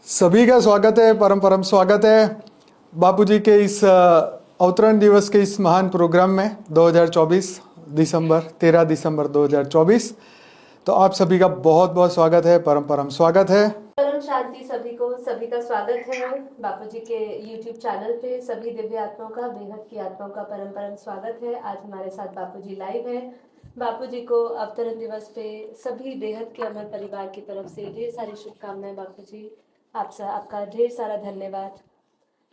सभी का स्वागत है, परम परम स्वागत है बापूजी के इस अवतरण दिवस के इस महान प्रोग्राम में 2024 दिसंबर 13 दिसंबर 2024। तो आप सभी का बहुत बहुत स्वागत है, परम परम स्वागत है। परम शांति सभी को, सभी का स्वागत है बापूजी के YouTube चैनल पे। सभी दिव्य आत्माओं का, बेहद की आत्माओं का परम परम स्वागत है। आज हमारे साथ बापूजी लाइव है। बापूजी को अवतरण दिवस पे सभी बेहद के अमर परिवार की तरफ से ढेर सारी शुभकामनाएं। बापूजी आपका ढेर सारा धन्यवाद।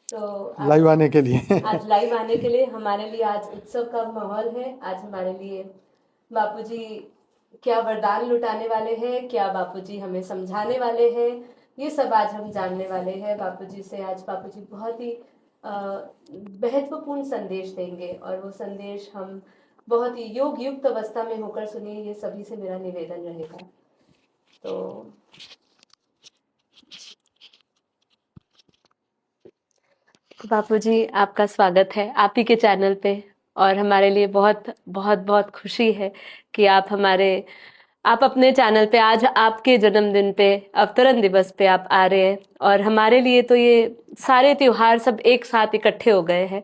तो लाइव आने के लिए आज लाइव आने के लिए हमारे लिए आज उत्सव का माहौल है। आज हमारे लिए बापूजी क्या वरदान लुटाने वाले हैं, क्या बापूजी हमें समझाने वाले हैं, ये सब आज हम जानने वाले हैं बापूजी से। आज बापूजी बहुत ही महत्वपूर्ण संदेश देंगे और वो संदेश हम बहुत ही योग युक्त अवस्था में होकर सुनिए, ये सभी से मेरा निवेदन रहेगा। तो बापूजी आपका स्वागत है आप ही के चैनल पे, और हमारे लिए बहुत बहुत बहुत खुशी है कि आप अपने चैनल पे आज आपके जन्मदिन पे अवतरण दिवस पे आप आ रहे हैं। और हमारे लिए तो ये सारे त्योहार सब एक साथ इकट्ठे हो गए हैं।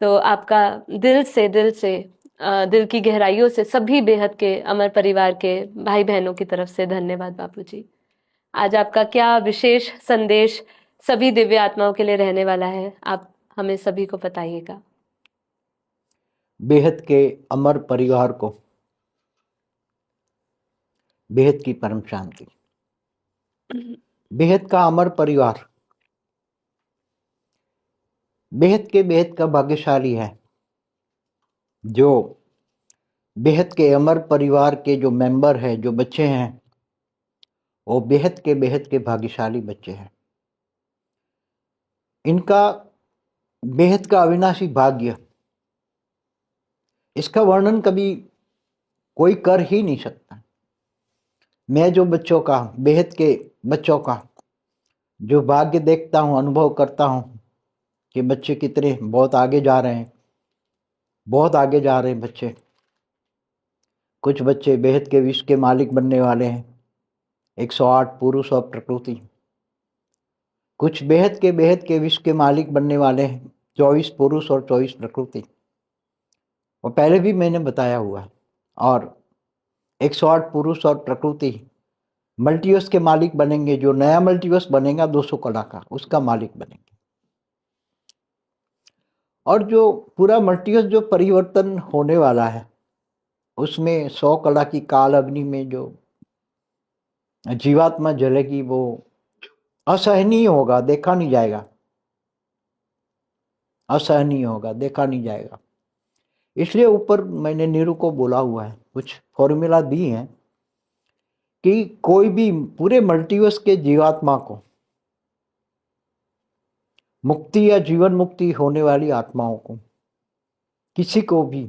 तो आपका दिल की गहराइयों से सभी बेहद के अमर परिवार के भाई बहनों की तरफ से धन्यवाद बापूजी। आज आपका क्या विशेष संदेश सभी दिव्य आत्माओं के लिए रहने वाला है, आप हमें सभी को बताइएगा। बेहद के अमर परिवार को बेहद की परम शांति। बेहद का अमर परिवार बेहद का भाग्यशाली है जो बेहद के अमर परिवार के जो मेंबर हैं, जो बच्चे हैं, वो बेहद के भाग्यशाली बच्चे हैं। इनका बेहद का अविनाशी भाग्य, इसका वर्णन कभी कोई कर ही नहीं सकता। मैं जो बच्चों का, बेहद के बच्चों का जो भाग्य देखता हूँ, अनुभव करता हूँ कि बच्चे कितने बहुत आगे जा रहे हैं, बहुत आगे जा रहे हैं बच्चे। कुछ बच्चे बेहद के विश्व के मालिक बनने वाले हैं, 108 पुरुष और प्रकृति। कुछ बेहद के विश्व के मालिक बनने वाले हैं, 24 पुरुष और 24 प्रकृति। और पहले भी मैंने बताया हुआ है। और 108 पुरुष और प्रकृति मल्टीवर्स के मालिक बनेंगे। जो नया मल्टीवर्स बनेगा 200 कला का, उसका मालिक बनेंगे। और जो पूरा मल्टीवर्स जो परिवर्तन होने वाला है, उसमें 100 कला की काल अग्नि में जो जीवात्मा जलेगी, वो असहनीय होगा, देखा नहीं जाएगा। असहनीय होगा, देखा नहीं जाएगा। इसलिए ऊपर मैंने नीरू को बोला हुआ है, कुछ फॉर्मूला दी है कि कोई भी पूरे मल्टीवर्स के जीवात्मा को, मुक्ति या जीवन मुक्ति होने वाली आत्माओं को, किसी को भी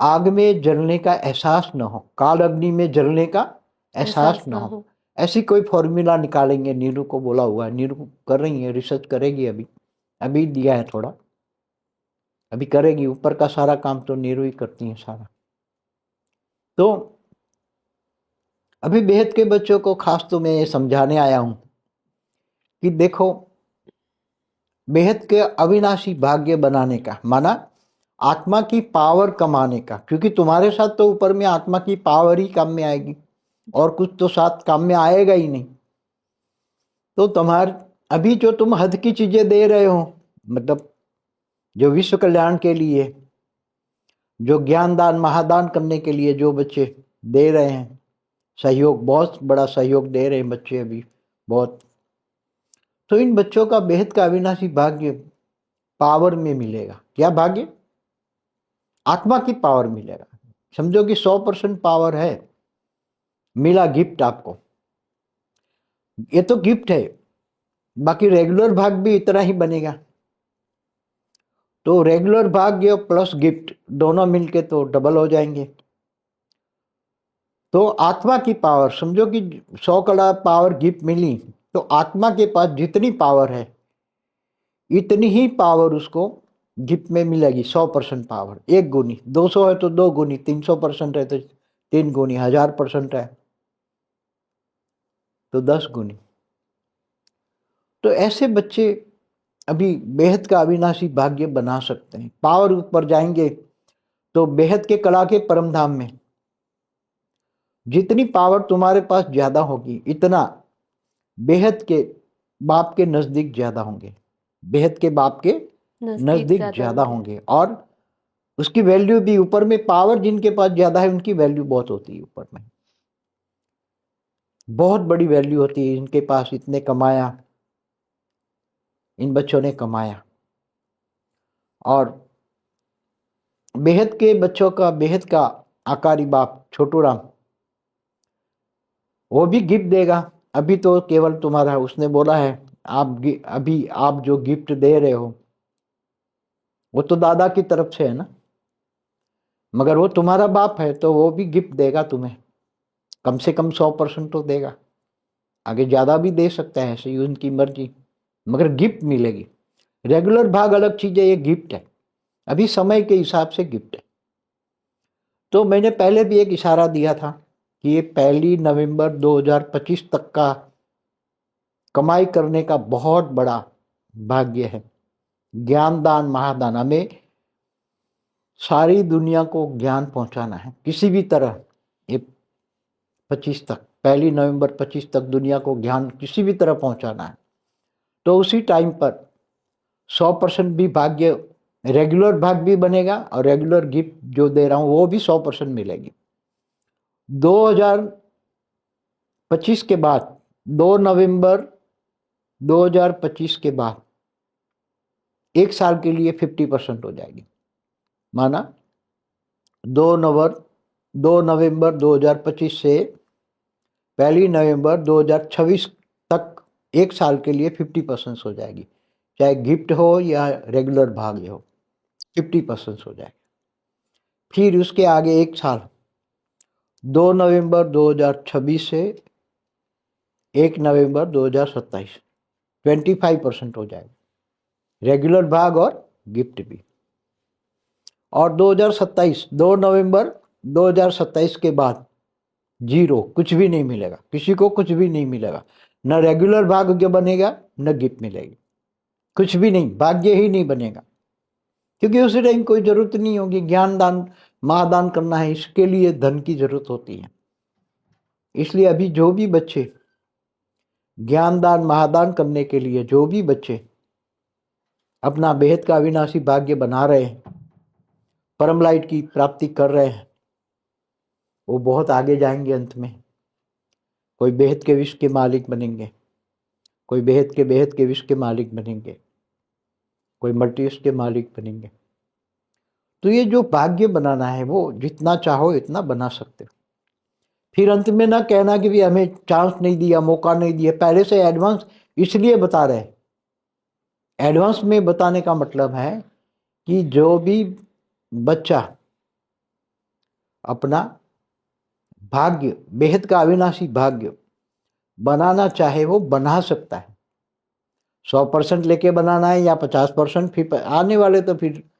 आग में जलने का एहसास न हो, काल अग्नि में जलने का एहसास न हो, ऐसी कोई फॉर्मूला निकालेंगे। नीरू को बोला हुआ है, नीरू कर रही है, रिसर्च करेगी। अभी दिया है थोड़ा, अभी करेगी। ऊपर का सारा काम तो नीरू ही करती है सारा। तो अभी बेहद के बच्चों को खास तो मैं ये समझाने आया हूं कि देखो, बेहद के अविनाशी भाग्य बनाने का माना आत्मा की पावर कमाने का, क्योंकि तुम्हारे साथ तो ऊपर में आत्मा की पावर ही काम में आएगी, और कुछ तो साथ काम में आएगा ही नहीं। तो तुम्हारे अभी जो तुम हद की चीजें दे रहे हो, मतलब जो विश्व कल्याण के लिए, जो ज्ञान दान महादान करने के लिए जो बच्चे दे रहे हैं सहयोग, बहुत बड़ा सहयोग दे रहे हैं बच्चे अभी बहुत। तो इन बच्चों का बेहद का अविनाशी भाग्य पावर में मिलेगा। क्या भाग्य? आत्मा की पावर मिलेगा। समझो कि 100% पावर है, मिला गिफ्ट आपको। ये तो गिफ्ट है, बाकी रेगुलर भाग भी इतना ही बनेगा। तो रेगुलर भाग्य प्लस गिफ्ट दोनों मिलके तो डबल हो जाएंगे। तो आत्मा की पावर, समझो कि 100 कला पावर गिफ्ट मिली, तो आत्मा के पास जितनी पावर है इतनी ही पावर उसको गिफ्ट में मिलेगी। 100% पावर, 1 गुनी, 200 है तो 2 गुनी, 300% है तो 3 गुनी, 1000% है तो 10 गुनी। तो ऐसे बच्चे अभी बेहद का अविनाशी भाग्य बना सकते हैं। पावर ऊपर जाएंगे तो बेहद के कला के परम धाम में जितनी पावर तुम्हारे पास ज्यादा होगी, इतना बेहद के बाप के नजदीक ज्यादा होंगे, बेहद के बाप के नजदीक ज्यादा होंगे। और उसकी वैल्यू भी ऊपर में, पावर जिनके पास ज्यादा है उनकी वैल्यू बहुत होती है, ऊपर में बहुत बड़ी वैल्यू होती है। इनके पास इतने कमाया, इन बच्चों ने कमाया। और बेहद के बच्चों का, बेहद का आकारी बाप छोटू राम, वो भी गिफ्ट देगा। अभी तो केवल तुम्हारा, उसने बोला है अभी आप जो गिफ्ट दे रहे हो वो तो दादा की तरफ से है ना, मगर वो तुम्हारा बाप है तो वो भी गिफ्ट देगा तुम्हें, कम से कम 100% तो देगा। आगे ज्यादा भी दे सकता है, ऐसे ही उनकी मर्जी, मगर गिफ्ट मिलेगी। रेगुलर भाग अलग चीज है, ये गिफ्ट है, अभी समय के हिसाब से गिफ्ट है। तो मैंने पहले भी एक इशारा दिया था कि ये 1 नवंबर 2025 तक का कमाई करने का बहुत बड़ा भाग्य है। ज्ञान दान महादान, हमें सारी दुनिया को ज्ञान पहुंचाना है किसी भी तरह। ये 25 तक, 1 नवंबर 25 तक दुनिया को ज्ञान किसी भी तरह पहुंचाना है। तो उसी टाइम पर 100% भी भाग्य, रेगुलर भाग भी बनेगा और रेगुलर गिफ्ट जो दे रहा हूं वो भी 100% मिलेगी। 2025 के बाद, 2 नवंबर 2025 के बाद 1 साल के लिए 50% हो जाएगी। माना 2 नवंबर 2025 से 1 नवंबर 2026 तक 1 साल के लिए 50% हो जाएगी, चाहे गिफ्ट हो या रेगुलर भाग हो, 50% हो जाएगी। फिर उसके आगे 1 साल, 2 नवंबर 2026 से 1 नवंबर 2027 25% हो जाएगा, रेगुलर भाग और गिफ्ट भी। और 2027, 2 नवंबर 2027 के बाद 0, कुछ भी नहीं मिलेगा, किसी को कुछ भी नहीं मिलेगा, न रेगुलर भाग्य बनेगा न गिफ्ट मिलेगी, कुछ भी नहीं, भाग्य ही नहीं बनेगा। क्योंकि उस टाइम कोई जरूरत नहीं होगी, ज्ञान दान महादान करना है, इसके लिए धन की जरूरत होती है। इसलिए अभी जो भी बच्चे ज्ञान दान महादान करने के लिए, जो भी बच्चे अपना बेहद का अविनाशी भाग्य बना रहे हैं, परम लाइट की प्राप्ति कर रहे हैं, वो बहुत आगे जाएंगे। अंत में कोई बेहद के विश्व के मालिक बनेंगे, कोई बेहद के विश्व के मालिक बनेंगे, कोई मल्टीवर्स के मालिक बनेंगे। तो ये जो भाग्य बनाना है वो जितना चाहो इतना बना सकते हो। फिर अंत में ना कहना कि भी हमें चांस नहीं दिया, मौका नहीं दिया। पहले से एडवांस इसलिए बता रहे हैं, एडवांस में बताने का मतलब है कि जो भी बच्चा अपना भाग्य, बेहद का अविनाशी भाग्य बनाना चाहे वो बना सकता है। 100% लेके बनाना है या 50%, फिर आने वाले तो फिर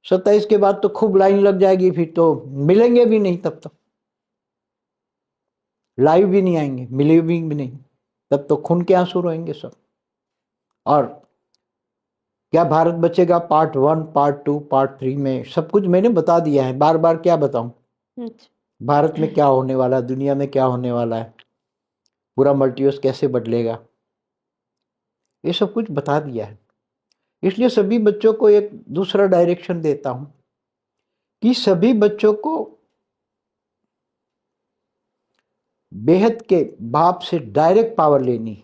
27 के बाद तो खूब लाइन लग जाएगी, फिर तो मिलेंगे भी नहीं, तब तो लाइव भी नहीं आएंगे, मिले भी नहीं, तब तो खून के आंसू रोएंगे सब। और क्या भारत बचेगा? पार्ट 1, पार्ट 2, पार्ट 3 में सब कुछ मैंने बता दिया है, बार बार क्या बताऊं। भारत में क्या होने वाला है, दुनिया में क्या होने वाला है, पूरा मल्टीवर्स कैसे बदलेगा, ये सब कुछ बता दिया है। इसलिए सभी बच्चों को एक दूसरा डायरेक्शन देता हूं कि सभी बच्चों को बेहद के बाप से डायरेक्ट पावर लेनी है,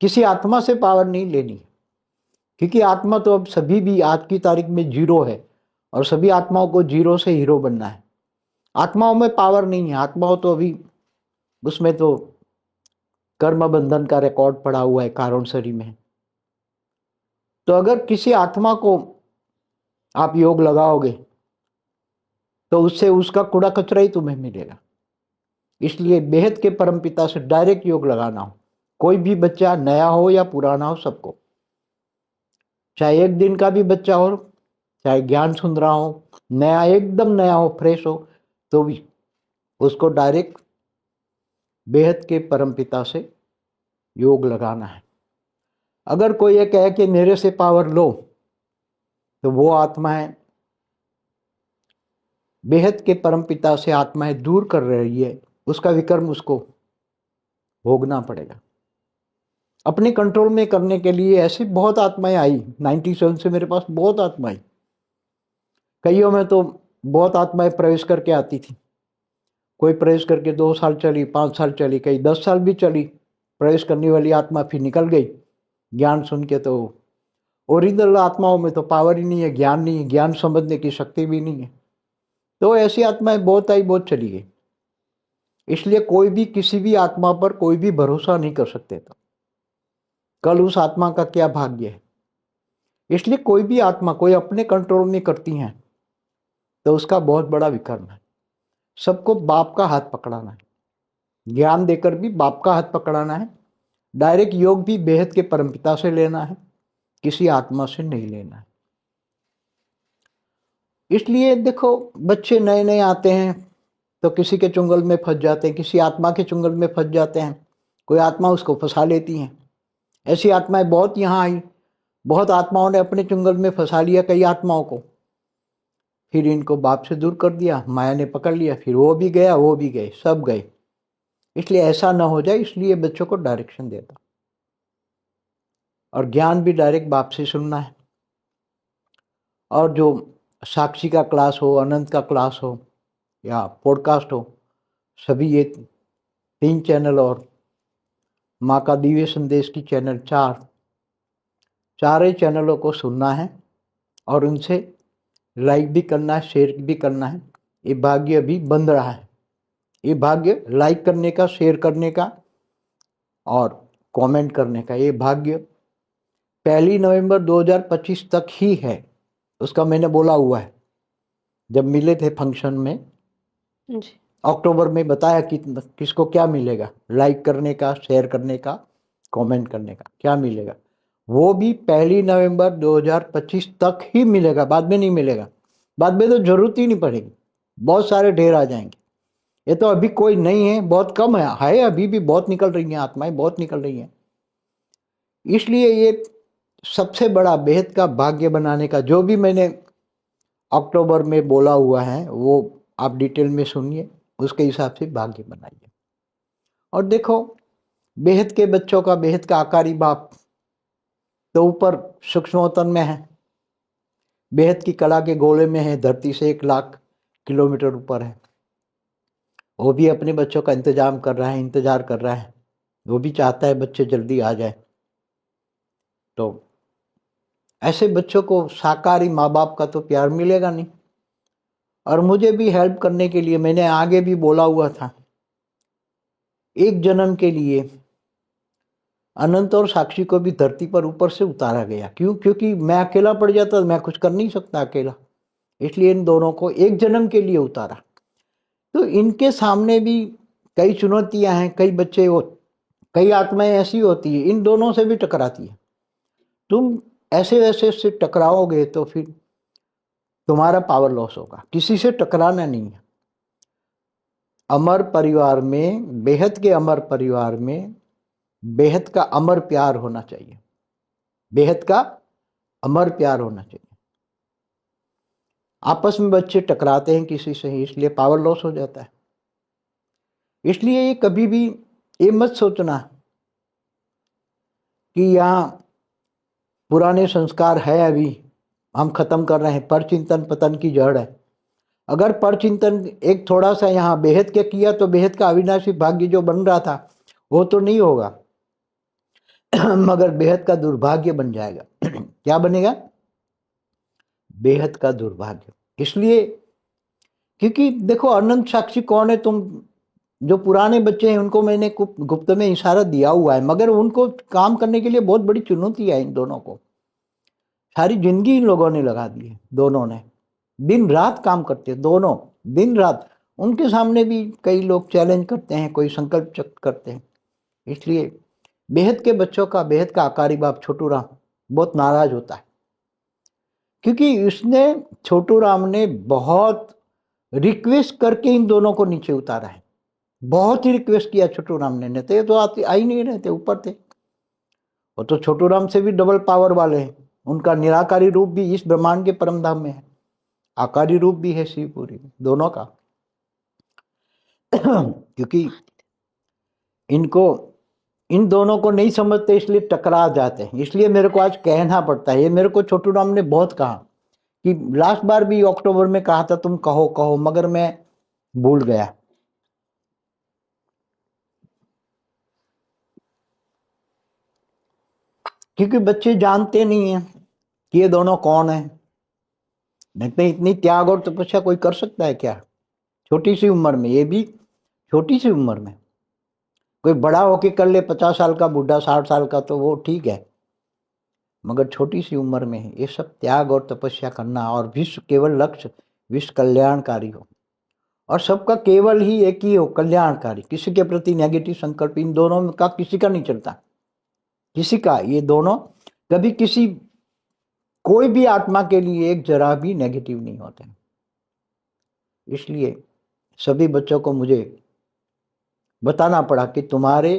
किसी आत्मा से पावर नहीं लेनी है। क्योंकि आत्मा तो अब सभी भी आज की तारीख में 0 है, और सभी आत्माओं को 0 से हीरो बनना है। आत्माओं में पावर नहीं है, आत्माओं तो अभी उसमें तो कर्म बंधन का रिकॉर्ड पड़ा हुआ है कारण शरीर में। तो अगर किसी आत्मा को आप योग लगाओगे तो उससे उसका कूड़ा कचरा ही तुम्हें मिलेगा। इसलिए बेहद के परमपिता से डायरेक्ट योग लगाना हो, कोई भी बच्चा नया हो या पुराना हो, सबको, चाहे 1 दिन का भी बच्चा हो, चाहे ज्ञान सुन रहा हो, नया, एकदम नया हो, फ्रेश हो, तो भी उसको डायरेक्ट बेहद के परमपिता से योग लगाना है। अगर कोई ये कहे कि मेरे से पावर लो, तो वो आत्माएं बेहद के परमपिता से आत्माएं दूर कर रही है, उसका विकर्म उसको भोगना पड़ेगा। अपने कंट्रोल में करने के लिए ऐसी बहुत आत्माएं आई। 97 से मेरे पास बहुत आत्माएं, कईयों में तो बहुत आत्माएं प्रवेश करके आती थी। कोई प्रवेश करके 2 साल चली, 5 साल चली, कई 10 साल भी चली। प्रवेश करने वाली आत्मा फिर निकल गई। ज्ञान सुन के तो ओरिजिनल आत्माओं में तो पावर ही नहीं है, ज्ञान नहीं है, ज्ञान समझने की शक्ति भी नहीं है। तो ऐसी आत्माएं बहुत आई, बहुत चली गई। इसलिए कोई भी किसी भी आत्मा पर कोई भी भरोसा नहीं कर सकते। तो कल उस आत्मा का क्या भाग्य है। इसलिए कोई भी आत्मा कोई अपने कंट्रोल में करती हैं तो उसका बहुत बड़ा विकर्म है। सबको बाप का हाथ पकड़ाना है, ज्ञान देकर भी बाप का हाथ पकड़ाना है। डायरेक्ट योग भी बेहद के परमपिता से लेना है, किसी आत्मा से नहीं लेना है। इसलिए देखो, बच्चे नए नए आते हैं तो किसी के चुंगल में फंस जाते हैं, किसी आत्मा के चुंगल में फंस जाते हैं। कोई आत्मा उसको फंसा लेती हैं। ऐसी आत्माएं बहुत यहाँ आई। बहुत आत्माओं ने अपने चुंगल में फंसा लिया कई आत्माओं को। फिर इनको बाप से दूर कर दिया, माया ने पकड़ लिया, फिर वो भी गया, वो भी गए, सब गए। इसलिए ऐसा ना हो जाए, इसलिए बच्चों को डायरेक्शन देता। और ज्ञान भी डायरेक्ट बाप से सुनना है। और जो साक्षी का क्लास हो, अनंत का क्लास हो या पॉडकास्ट हो, सभी ये 3 चैनल और माँ का दिव्य संदेश की चैनल 4 चैनलों को सुनना है और उनसे लाइक भी करना है, शेयर भी करना है। ये भाग्य अभी बंद रहा है। ये भाग्य लाइक करने का, शेयर करने का और कमेंट करने का, ये भाग्य 1 नवंबर 2025 तक ही है। उसका मैंने बोला हुआ है जब मिले थे फंक्शन में जी। अक्टूबर में, बताया कि किसको क्या मिलेगा, लाइक करने का, शेयर करने का, कमेंट करने का क्या मिलेगा। वो भी 1 नवंबर 2025 तक ही मिलेगा, बाद में नहीं मिलेगा। बाद में तो जरूरत ही नहीं पड़ेगी, बहुत सारे ढेर आ जाएंगे। ये तो अभी कोई नहीं है, बहुत कम है, अभी भी बहुत निकल रही हैं आत्माएं, बहुत निकल रही हैं। इसलिए ये सबसे बड़ा बेहद का भाग्य बनाने का जो भी मैंने अक्टूबर में बोला हुआ है वो आप डिटेल में सुनिए, उसके हिसाब से भाग्य बनाइए। और देखो, बेहद के बच्चों का बेहद का आकारी बाप तो ऊपर सूक्ष्मतन में है, बेहद की कला के गोले में है, धरती से 1 लाख किलोमीटर ऊपर है। वो भी अपने बच्चों का इंतजाम कर रहा है, इंतजार कर रहा है। वो भी चाहता है बच्चे जल्दी आ जाए। तो ऐसे बच्चों को साकारी माँ बाप का तो प्यार मिलेगा नहीं। और मुझे भी हेल्प करने के लिए मैंने आगे भी बोला हुआ था, एक जन्म के लिए अनंत और साक्षी को भी धरती पर ऊपर से उतारा गया। क्यों? क्योंकि मैं अकेला पड़ जाता, मैं कुछ कर नहीं सकता अकेला। इसलिए इन दोनों को एक जन्म के लिए उतारा। तो इनके सामने भी कई चुनौतियां हैं, कई बच्चे हो, कई आत्माएं ऐसी होती है इन दोनों से भी टकराती है। तुम ऐसे वैसे से टकराओगे तो फिर तुम्हारा पावर लॉस होगा। किसी से टकराना नहीं है। अमर परिवार में, बेहद के अमर परिवार में बेहद का अमर प्यार होना चाहिए, बेहद का अमर प्यार होना चाहिए। आपस में बच्चे टकराते हैं किसी से ही, इसलिए पावर लॉस हो जाता है। इसलिए ये कभी भी ये मत सोचना कि यहाँ पुराने संस्कार है, अभी हम खत्म कर रहे हैं। पर चिंतन पतन की जड़ है। अगर पर चिंतन एक थोड़ा सा यहाँ बेहद के किया तो बेहद का अविनाशी भाग्य जो बन रहा था वो तो नहीं होगा मगर बेहद का दुर्भाग्य बन जाएगा। क्या बनेगा? बेहद का दुर्भाग्य। इसलिए क्योंकि देखो, अनंत साक्षी कौन है? तुम जो पुराने बच्चे हैं उनको मैंने गुप्त में इशारा दिया हुआ है, मगर उनको काम करने के लिए बहुत बड़ी चुनौती है। इन दोनों को सारी जिंदगी इन लोगों ने लगा दी है। दोनों ने दिन रात काम करते हैं, दोनों दिन रात। उनके सामने भी कई लोग चैलेंज करते हैं, कोई संकल्प चक्र करते हैं। इसलिए बेहद के बच्चों का बेहद का आकारी बाप छोटू राम बहुत नाराज होता है, क्योंकि उसने, छोटू राम ने बहुत रिक्वेस्ट करके इन दोनों को नीचे उतारा है। बहुत ही रिक्वेस्ट किया छोटू राम ने, नहीं तो ये तो आते आ ही नहीं रहे थे, ऊपर थे वो तो। छोटू राम से भी डबल पावर वाले हैं। उनका निराकारी रूप भी इस ब्रह्मांड के परम धाम में है, आकारी रूप भी है शिवपुरी में, दोनों का। क्योंकि इनको, इन दोनों को नहीं समझते इसलिए टकरा जाते हैं। इसलिए मेरे को आज कहना पड़ता है, ये मेरे को छोटू राम ने बहुत कहा कि लास्ट बार भी अक्टूबर में कहा था तुम कहो कहो, मगर मैं भूल गया। क्योंकि बच्चे जानते नहीं हैं कि ये दोनों कौन है। नहीं तो इतनी त्याग और तपस्या कोई कर सकता है क्या छोटी सी उम्र में? ये भी छोटी सी उम्र में। कोई बड़ा होके कर ले, 50 साल का बूढ़ा, 60 साल का, तो वो ठीक है, मगर छोटी सी उम्र में ये सब त्याग और तपस्या करना, और विश्व केवल लक्ष्य विश्व कल्याणकारी हो, और सबका केवल ही एक ही हो, कल्याणकारी। किसी के प्रति नेगेटिव संकल्प इन दोनों का किसी का नहीं चलता, किसी का। ये दोनों कभी किसी, कोई भी आत्मा के लिए एक जरा भी नेगेटिव नहीं होते। इसलिए सभी बच्चों को मुझे बताना पड़ा कि तुम्हारे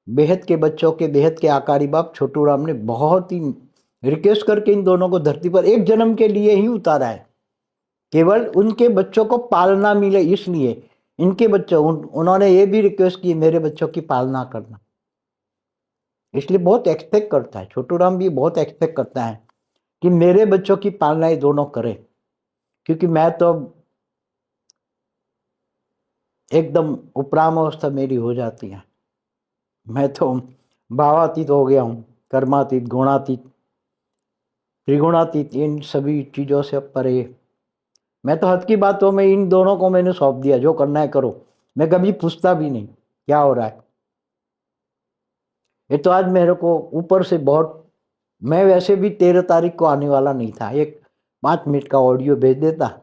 बेहद के बच्चों के बेहद के आकारी बाप छोटू राम ने बहुत ही रिक्वेस्ट करके इन दोनों को धरती पर एक जन्म के लिए ही उतारा है, केवल उनके बच्चों को पालना मिले इसलिए। इनके बच्चों, उन्होंने ये भी रिक्वेस्ट की मेरे बच्चों की पालना करना, इसलिए बहुत एक्सपेक्ट करता है छोटू राम भी, बहुत एक्सपेक्ट करता है कि मेरे बच्चों की पालना ये दोनों करें। क्योंकि मैं तो एकदम उपरामावस्था मेरी हो जाती है, मैं तो भावातीत हो गया हूँ, कर्मातीत, गुणातीत, त्रिगुणातीत, इन सभी चीज़ों से परे। मैं तो हद की बातों में इन दोनों को मैंने सौंप दिया, जो करना है करो। मैं कभी पूछता भी नहीं क्या हो रहा है। ये तो आज मेरे को ऊपर से बहुत, मैं वैसे भी 13 तारीख को आने वाला नहीं था, एक 5 मिनट का ऑडियो भेज देता,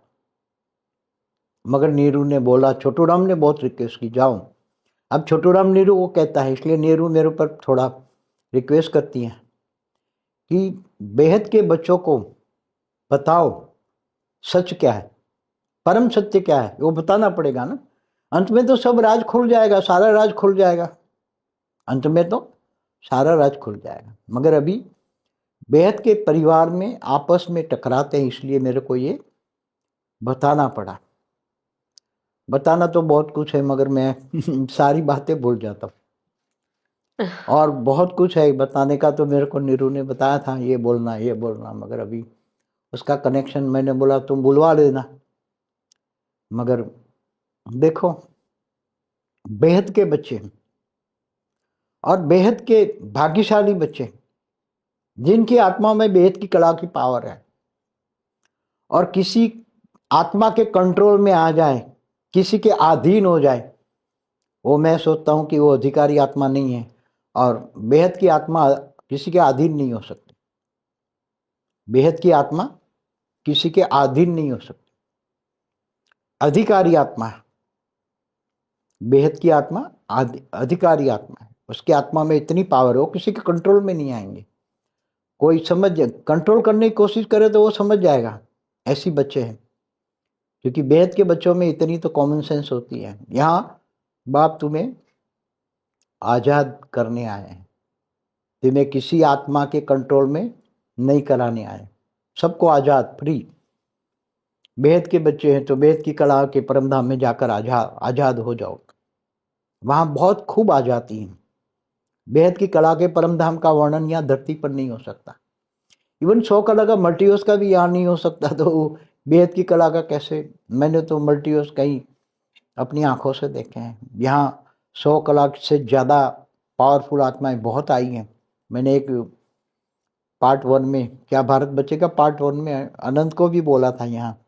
मगर नीरू ने बोला, छोटू राम ने बहुत रिक्वेस्ट की जाओ। अब छोटू राम नीरू को कहता है, इसलिए नीरू मेरे ऊपर थोड़ा रिक्वेस्ट करती है कि बेहद के बच्चों को बताओ सच क्या है, परम सत्य क्या है, वो बताना पड़ेगा ना। अंत में तो सब राज खुल जाएगा, सारा राज खुल जाएगा, अंत में तो सारा राज खुल जाएगा। मगर अभी बेहद के परिवार में आपस में टकराते हैं, इसलिए मेरे को ये बताना पड़ा। बताना तो बहुत कुछ है, मगर मैं सारी बातें भूल जाता हूँ, और बहुत कुछ है बताने का। तो मेरे को नीरू ने बताया था ये बोलना ये बोलना, मगर अभी उसका कनेक्शन, मैंने बोला तुम बुलवा लेना। मगर देखो, बेहद के बच्चे और बेहद के भाग्यशाली बच्चे, जिनकी आत्मा में बेहद की कला की पावर है, और किसी आत्मा के कंट्रोल में आ जाए, किसी के अधीन हो जाए, वो मैं सोचता हूँ कि वो अधिकारी आत्मा नहीं है। और बेहद की आत्मा किसी के अधीन नहीं हो सकती, बेहद की आत्मा किसी के अधीन नहीं हो सकती, अधिकारी आत्मा है। बेहद की आत्मा अधिकारी आत्मा है, उसकी आत्मा में इतनी पावर है, वो किसी के कंट्रोल में नहीं आएंगे। कोई समझ कंट्रोल करने की कोशिश करे तो वो समझ जाएगा, ऐसी बच्चे हैं। क्योंकि बेहद के बच्चों में इतनी तो कॉमन सेंस होती है। यहाँ बाप तुम्हें आज़ाद करने आए हैं, तुम्हें किसी आत्मा के कंट्रोल में नहीं कराने आए, सबको आज़ाद, फ्री। बेहद के बच्चे हैं तो बेहद की कला के परमधाम में जाकर आज़ाद हो जाओ, वहाँ बहुत खूब आ जाती हैं। बेहद की कला के परमधाम का वर्णन यहाँ धरती पर नहीं हो सकता। इवन 100 कला का मल्टीवर्स का भी यहाँ नहीं हो सकता, तो बेहद की कला का कैसे? मैंने तो मल्टीवर्स कहीं अपनी आंखों से देखे हैं। यहाँ 100 कला से ज़्यादा पावरफुल आत्माएं बहुत आई हैं। मैंने एक पार्ट 1 में, क्या भारत बचेगा, पार्ट 1 में अनंत को भी बोला था, यहाँ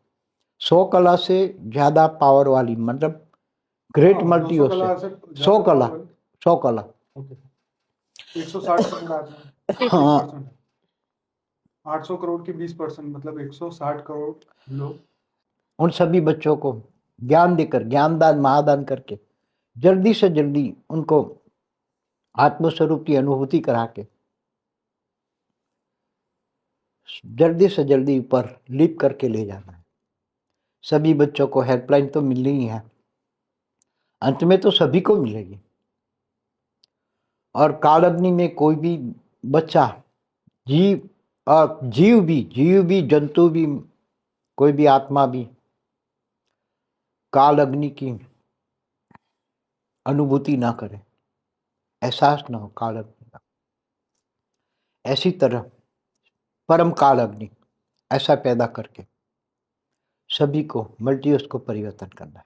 100 कला से ज़्यादा पावर वाली, मतलब ग्रेट मल्टीवर्स है। 100 कला, 100 कला, 160 हाँ, 800 करोड़ की 20%, मतलब 160 करोड़ लोग। उन सभी बच्चों को ज्ञान देकर, ज्ञानदान महादान करके, जल्दी से जल्दी उनको आत्मस्वरूप की अनुभूति करा के, जल्दी से जल्दी ऊपर लिप करके ले जाना है। सभी बच्चों को हेल्पलाइन तो मिल रही है, अंत में तो सभी को मिलेगी। और काल अग्नि में कोई भी बच्चा, जीव और जीव भी जंतु भी, कोई भी आत्मा भी काल अग्नि की अनुभूति ना करे, एहसास ना हो काल अग्नि का। ऐसी तरह परम काल अग्नि ऐसा पैदा करके सभी को मल्टीवर्स को परिवर्तन करना है।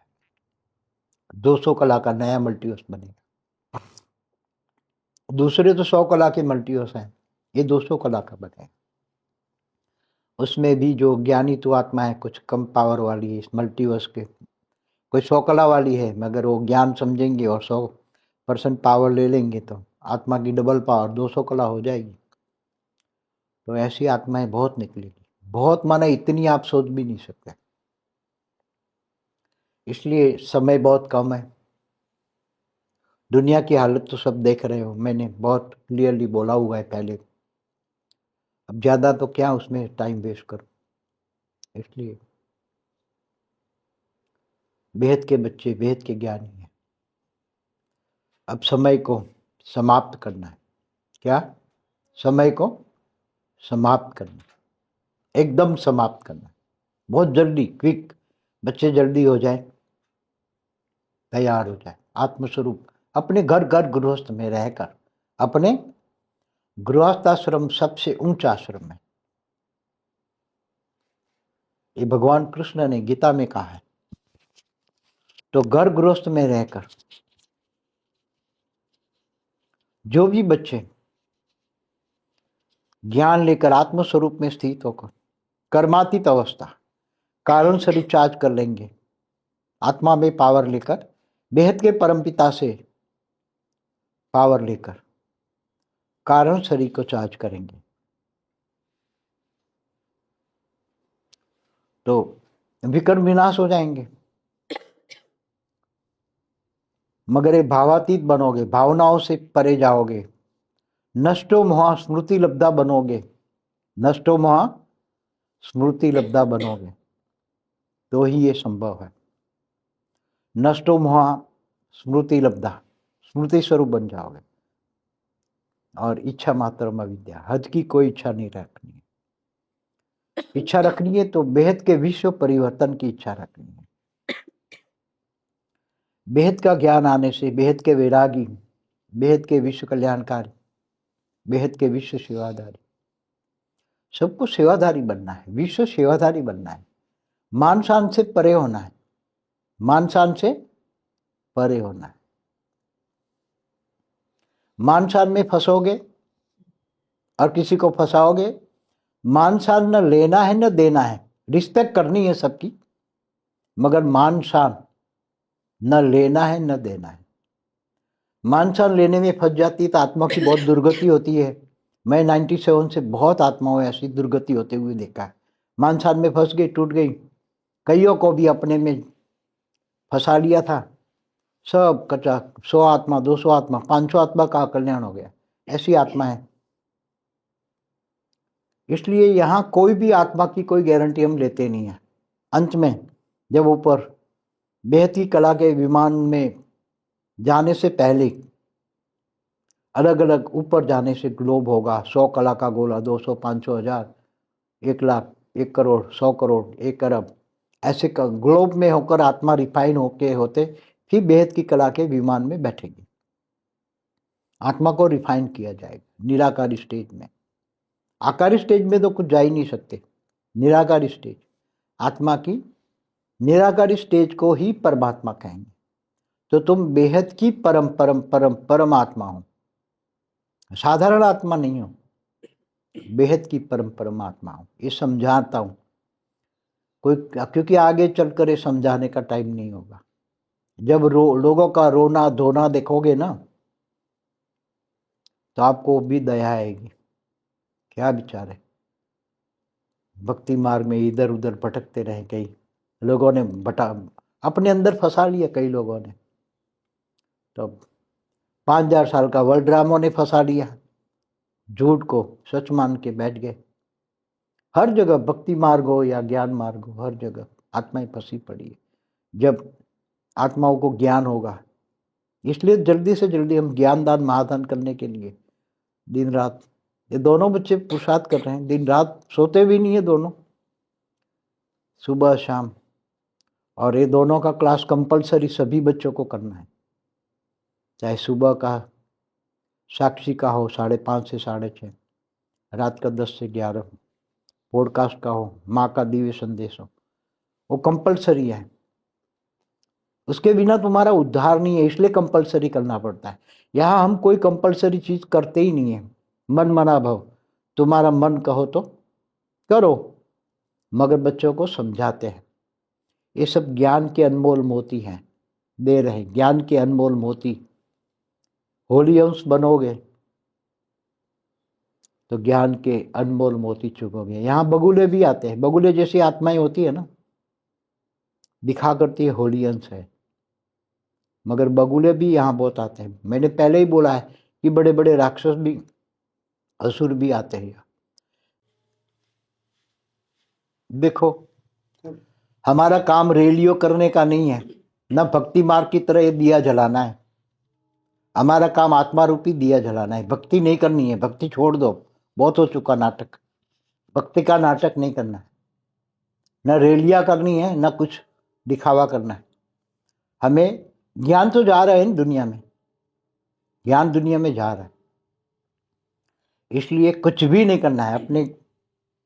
200 कला का नया मल्टीवर्स बनेगा। दूसरे तो 100 कला के मल्टीवर्स हैं, ये 200 कला का बनेगा। उसमें भी जो ज्ञानी तो आत्मा है कुछ कम पावर वाली है इस मल्टीवर्स के, कोई 100 कला वाली है, मगर वो ज्ञान समझेंगे और 100% पावर ले लेंगे तो आत्मा की डबल पावर 200 कला हो जाएगी। तो ऐसी आत्माएं बहुत निकलेगी, बहुत, माना इतनी आप सोच भी नहीं सकते। इसलिए समय बहुत कम है। दुनिया की हालत तो सब देख रहे हो, मैंने बहुत क्लियरली बोला हुआ है पहले। अब ज़्यादा तो क्या उसमें टाइम वेस्ट करो। इसलिए बेहद के बच्चे बेहद के ज्ञानी हैं। अब समय को समाप्त करना है। क्या? समय को समाप्त करना, एकदम समाप्त करना, बहुत जल्दी, क्विक। बच्चे जल्दी हो जाए, तैयार हो जाए, आत्मस्वरूप अपने घर गृहस्थ में रहकर। अपने गृहस्थाश्रम सबसे ऊंचा आश्रम है, ये भगवान कृष्ण ने गीता में कहा है। तो घर गृहस्थ में रहकर जो भी बच्चे ज्ञान लेकर आत्मस्वरूप में स्थित होकर कर्मातीत अवस्था कारण से रिचार्ज कर लेंगे, आत्मा में पावर लेकर, बेहद के परमपिता से पावर लेकर कारण शरीर को चार्ज करेंगे, तो विकर्म विनाश हो जाएंगे। मगर ये भावातीत बनोगे, भावनाओं से परे जाओगे, नष्टो मोहा स्मृति लब्धा बनोगे, नष्टो मोहा स्मृति लब्धा बनोगे, तो ही ये संभव है। नष्टो मोहा स्मृति लब्धा, स्मृति स्वरूप बन जाओगे। और इच्छा मात्र अविद्या, हद की कोई इच्छा नहीं रखनी है। इच्छा रखनी है तो बेहद के विश्व परिवर्तन की इच्छा रखनी है। बेहद का ज्ञान आने से बेहद के वैरागी, बेहद के विश्व कल्याणकारी, बेहद के विश्व सेवाधारी, सबको सेवाधारी बनना है, विश्व सेवाधारी बनना है। मान शान से परे होना है, मान शान से परे होना है। मान शान में फंसोगे और किसी को फंसाओगे, मान शान न लेना है न देना है, रिस्पेक्ट करनी है सबकी, मगर मान शान न लेना है न देना है। मान शान लेने में फंस जाती तो आत्मा की बहुत दुर्गति होती है। मैं 97 से बहुत आत्माओं ऐसी दुर्गति होते हुए देखा है। मान शान में फंस गई, टूट गई। कईयों को भी अपने में फंसा लिया था, सब कचा, 100 आत्मा, 200 आत्मा, 500 आत्मा का कल्याण हो गया। ऐसी आत्मा है। इसलिए यहाँ कोई भी आत्मा की कोई गारंटी हम लेते नहीं है। अंत में जब ऊपर बेहद की कला के विमान में जाने से पहले अलग अलग ऊपर जाने से ग्लोब होगा, 100 कला का गोला, 200, 500, 1000, 1 लाख, 1 करोड़, 100 करोड़, 1 अरब, ऐसे का ग्लोब में होकर आत्मा रिफाइन होते फिर बेहद की कला के विमान में बैठेगी। आत्मा को रिफाइन किया जाएगा निराकारी स्टेज में। आकारी स्टेज में तो कुछ जा ही नहीं सकते। निराकारी स्टेज, आत्मा की निराकारी स्टेज को ही परमात्मा कहेंगे। तो तुम बेहद की परम परम परम परम आत्मा हो, साधारण आत्मा नहीं हो, बेहद की परम परम आत्मा हो। ये समझाता हूं कोई, क्योंकि आगे चलकर ये समझाने का टाइम नहीं होगा। जब लोगों का रोना धोना देखोगे ना, तो आपको भी दया आएगी। क्या बेचारे भक्ति मार्ग में इधर उधर भटकते रहे, कई लोगों ने अपने अंदर फंसा लिया, कई लोगों ने तो 5000 साल का वर्ल्ड ड्रामों ने फंसा लिया, झूठ को सच मान के बैठ गए। हर जगह भक्ति मार्ग हो या ज्ञान मार्ग हो, हर जगह आत्माएं फंसी पड़ी है। जब आत्माओं को ज्ञान होगा, इसलिए जल्दी से जल्दी हम ज्ञान दान महादान करने के लिए दिन रात, ये दोनों बच्चे पुरुषार्थ कर रहे हैं, दिन रात सोते भी नहीं है दोनों, सुबह शाम। और ये दोनों का क्लास कंपलसरी सभी बच्चों को करना है, चाहे सुबह का साक्षी का हो 5:30 से 6:30, रात का 10 से 11, पॉडकास्ट का हो, माँ का दिव्य संदेश हो, वो कंपलसरी है। उसके बिना तुम्हारा उद्धार नहीं है, इसलिए कंपलसरी करना पड़ता है। यहाँ हम कोई कंपलसरी चीज करते ही नहीं है, मन मना भव, तुम्हारा मन कहो तो करो, मगर बच्चों को समझाते हैं। ये सब ज्ञान के अनमोल मोती हैं, दे रहे ज्ञान के अनमोल मोती। होली अंश बनोगे तो ज्ञान के अनमोल मोती चुगोगे। यहाँ बगुले भी आते हैं, बगुले जैसी आत्माएं होती है ना, दिखा करती है होली अंश है, मगर बगुले भी यहाँ बहुत आते हैं। मैंने पहले ही बोला है कि बड़े बड़े राक्षस भी, असुर भी आते हैं। देखो, हमारा काम रेलियो करने का नहीं है, न भक्ति मार्ग की तरह ये दिया जलाना है। हमारा काम आत्मा रूपी दिया जलाना है, भक्ति नहीं करनी है। भक्ति छोड़ दो, बहुत हो चुका नाटक। भक्ति का नाटक नहीं करना है, न रेलिया करनी है, न कुछ दिखावा करना है। हमें ज्ञान तो जा रहा है दुनिया में, ज्ञान दुनिया में जा रहा है, इसलिए कुछ भी नहीं करना है। अपने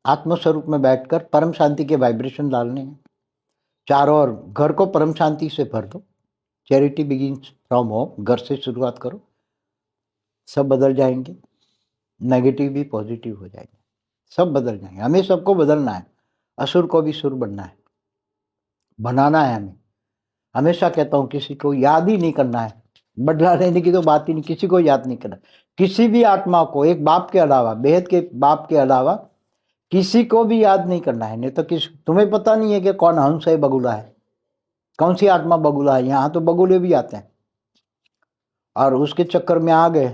आत्मस्वरूप में बैठकर परम शांति के वाइब्रेशन डालने हैं चारों ओर। घर को परम शांति से भर दो। चैरिटी बिगिंस फ्रॉम होम, घर से शुरुआत करो, सब बदल जाएंगे। नेगेटिव भी पॉजिटिव हो जाएंगे, सब बदल जाएंगे। हमें सबको बदलना है, असुर को भी सुर बनना है, बनाना है हमें। हमेशा कहता हूँ किसी को याद ही नहीं करना है, बदला लेने की तो बात ही नहीं, किसी को याद नहीं करना। किसी भी आत्मा को, एक बाप के अलावा, बेहद के बाप के अलावा किसी को भी याद नहीं करना है। नहीं तो तुम्हें पता नहीं है कि कौन हंस है, बगुला है, कौन सी आत्मा बगुला है। यहाँ तो बगुले भी आते हैं, और उसके चक्कर में आ गए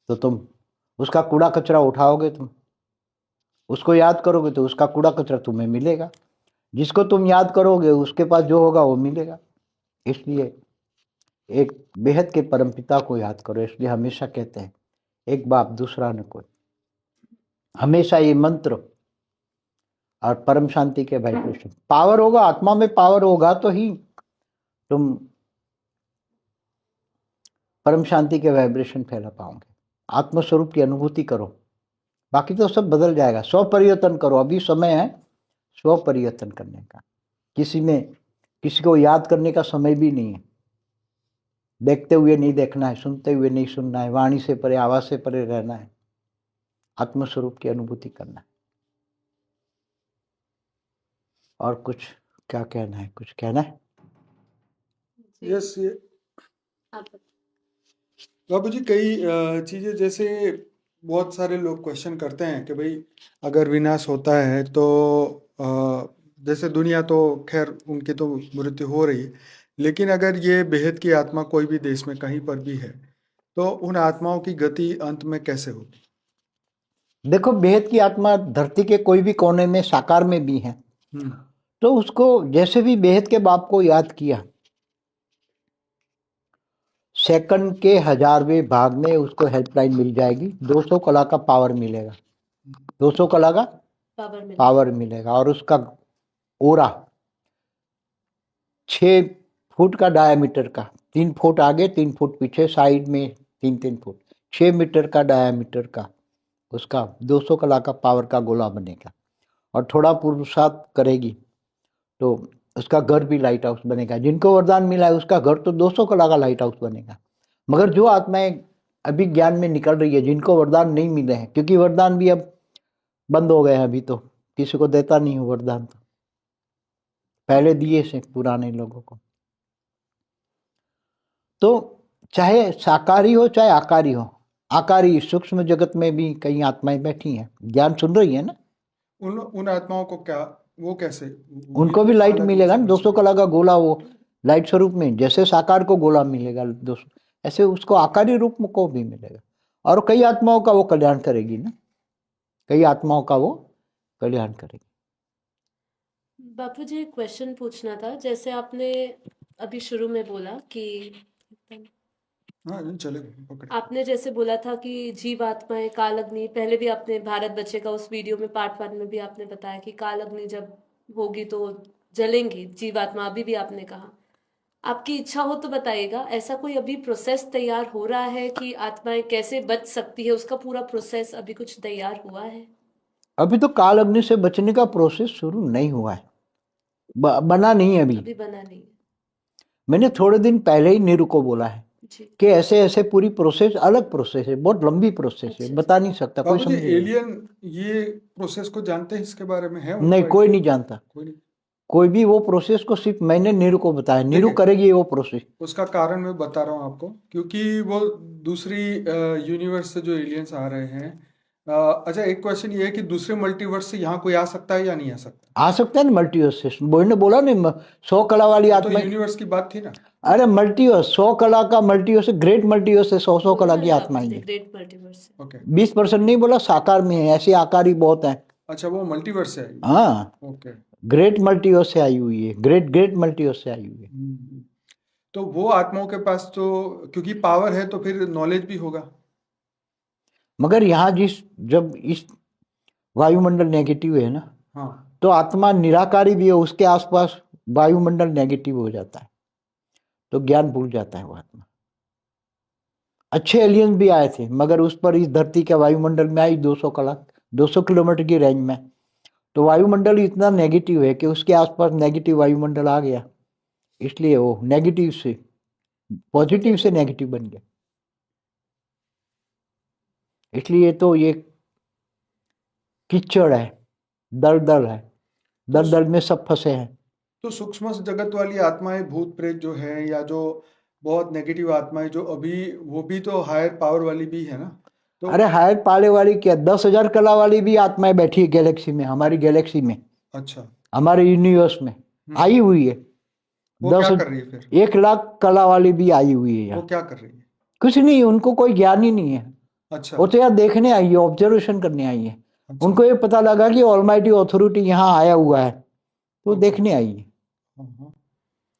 तो तुम उसका कूड़ा कचरा उठाओगे, तुम उसको याद करोगे तो उसका कूड़ा कचरा तुम्हें मिलेगा। जिसको तुम याद करोगे उसके पास जो होगा वो मिलेगा। इसलिए एक बेहद के परमपिता को याद करो। इसलिए हमेशा कहते हैं एक बाप दूसरा न कोई। हमेशा ये मंत्र और परम शांति के वाइब्रेशन, पावर होगा, आत्मा में पावर होगा तो ही तुम परम शांति के वाइब्रेशन फैला पाओगे। आत्मस्वरूप की अनुभूति करो, बाकी तो सब बदल जाएगा। स्व परिवर्तन करो, अभी समय है स्व परिवर्तन करने का। किसी को याद करने का समय भी नहीं है। देखते हुए नहीं देखना है, सुनते हुए नहीं सुनना है, वाणी से परे, आवाज से परे रहना है, आत्मस्वरूप की अनुभूति करना है। और कुछ क्या कहना है, कुछ कहना है? यस, ये आप बाबू जी, कई चीजें, जैसे बहुत सारे लोग क्वेश्चन करते हैं कि भाई अगर विनाश होता है तो जैसे दुनिया तो खैर उनकी तो मृत्यु हो रही है, लेकिन अगर ये बेहद की आत्मा कोई भी देश में कहीं पर भी है तो उन आत्माओं की गति अंत में कैसे होगी? देखो, बेहद की आत्मा धरती के कोई भी कोने में, साकार में भी है, तो उसको जैसे भी बेहद के बाप को याद किया, सेकंड के 1000वें भाग में उसको हेल्पलाइन मिल जाएगी, 200 कला का पावर मिलेगा, 200 कला का पावर मिलेगा। और उसका ओरा 6 फुट का डायामीटर का, 3 फुट आगे 3 फुट पीछे, साइड में 3-3 फुट, 6 मीटर का डायामीटर का उसका 200 कला का पावर का गोला बनेगा। और थोड़ा पुरुषार्थ करेगी तो उसका घर भी लाइट हाउस बनेगा। जिनको वरदान मिला है उसका घर तो 200 कला का लाइट हाउस बनेगा। मगर जो आत्माएं अभी ज्ञान में निकल रही है, जिनको वरदान नहीं मिले हैं, क्योंकि वरदान भी अब बंद हो गए हैं, अभी तो किसी को देता नहीं हूँ वरदान, तो पहले दिए से पुराने लोगों को। तो चाहे साकारी हो चाहे आकारी हो, आकारी सूक्ष्म जगत में भी कई आत्माएं बैठी हैं, ज्ञान सुन रही है ना, उन आत्माओं को क्या, वो कैसे, उनको भी लाइट मिलेगा ना, 200 कला का गोला, वो लाइट स्वरूप में, जैसे साकार को गोला मिलेगा 200, ऐसे उसको आकारी रूप में को भी मिलेगा। और कई आत्माओं का वो कल्याण करेगी ना, कई आत्माओं का वो कल्याण करेगी। बापू जी, क्वेश्चन पूछना था। जैसे आपने अभी शुरू में बोला कि हाँ चलेगा, पकड़े। आपने जैसे बोला था कि जीवात्माएं काल अग्नि, पहले भी आपने भारत बच्चे का उस वीडियो में पार्ट 1 में भी आपने बताया कि काल अग्नि जब होगी तो जलेंगी जीवात्मा, अभी भी आपने कहा। आपकी इच्छा हो तो बताइएगा, ऐसा कोई अभी प्रोसेस तैयार हो रहा है कि आत्माएं कैसे बच सकती है, उसका पूरा प्रोसेस अभी कुछ तैयार हुआ है? अभी तो काल अग्नि से बचने का प्रोसेस शुरू नहीं हुआ है, बना नहीं है अभी। अभी बना नहीं है। मैंने थोड़े दिन पहले ही नीरू को बोला है जी। कि ऐसे ऐसे पूरी प्रोसेस, अलग प्रोसेस है, बहुत लंबी प्रोसेस है, अच्छा। बता नहीं सकता कोई, बाबू जी समझेगा एलियन ये प्रोसेस को जानते हैं, इसके बारे में है उनको नहीं, कोई idea? नहीं जानता। कोई नहीं। कोई भी वो प्रोसेस को सिर्फ मैंने नीरू को बताया, नीरू देखिए, करेगी वो प्रोसेस। उसका कारण मैं बता रहा हूँ आपको, क्योंकि वो दूसरी यूनिवर्स से जो एलियंस आ रहे हैं। अच्छा, एक क्वेश्चन ये है कि दूसरे मल्टीवर्स से यहाँ कोई आ सकता है या नहीं आ सकता? आ सकता है ना मल्टीवर्स से, बोल ने बोला नहीं 100 कला वाली तो आत्मा। यूनिवर्स की बात थी ना। अरे मल्टीवर्स 100 कला का मल्टीवर्स, ग्रेट मल्टीवर्स है, 100 कला की आत्मा बाबूजी, है। Great multiverse. ओके। 20% नहीं बोला, साकार में है, ऐसे आकार ही बहुत है। अच्छा, वो मल्टीवर्स से आई। हाँ, ओके। ग्रेट मल्टीवर्स से आई हुई है, ग्रेट ग्रेट मल्टीवर्स से आई हुई है। तो वो आत्माओं के पास तो क्योंकि पावर है तो फिर नॉलेज भी होगा। मगर यहाँ जब इस वायुमंडल नेगेटिव है ना, हाँ। तो आत्मा निराकारी भी है, उसके आसपास वायुमंडल नेगेटिव हो जाता है, तो ज्ञान भूल जाता है वो आत्मा। अच्छे एलियंस भी आए थे, मगर उस पर इस धरती के वायुमंडल में आई 200 किलोमीटर की रेंज में, तो वायुमंडल इतना नेगेटिव है कि उसके आसपास नेगेटिव वायुमंडल आ गया, इसलिए वो नेगेटिव से पॉजिटिव से नेगेटिव बन गया। इसलिए तो ये कीचड़ है, दलदल है, दलदल में सब फंसे हैं। तो सूक्ष्म जगत वाली आत्माएं, भूत प्रेत जो है, या जो बहुत नेगेटिव आत्माएं जो अभी, वो भी तो हायर पावर वाली भी है ना। तो अरे हायर पाले वाली क्या, 10,000 कला वाली भी आत्माएं बैठी है गैलेक्सी में, हमारी गैलेक्सी में, अच्छा, हमारे यूनिवर्स में आई हुई है। वो क्या कर रही है फिर? 1,00,000 कला वाली भी आई हुई है वो यहाँ। क्या कर रही है? कुछ नहीं, उनको कोई ज्ञान ही नहीं है। अच्छा। वो तो यहाँ देखने आई है, ऑब्जर्वेशन करने आई है। अच्छा। उनको ये पता लगा कि ऑलमाइटी अथॉरिटी यहाँ आया हुआ है, तो अच्छा। देखने आई है। हाँ।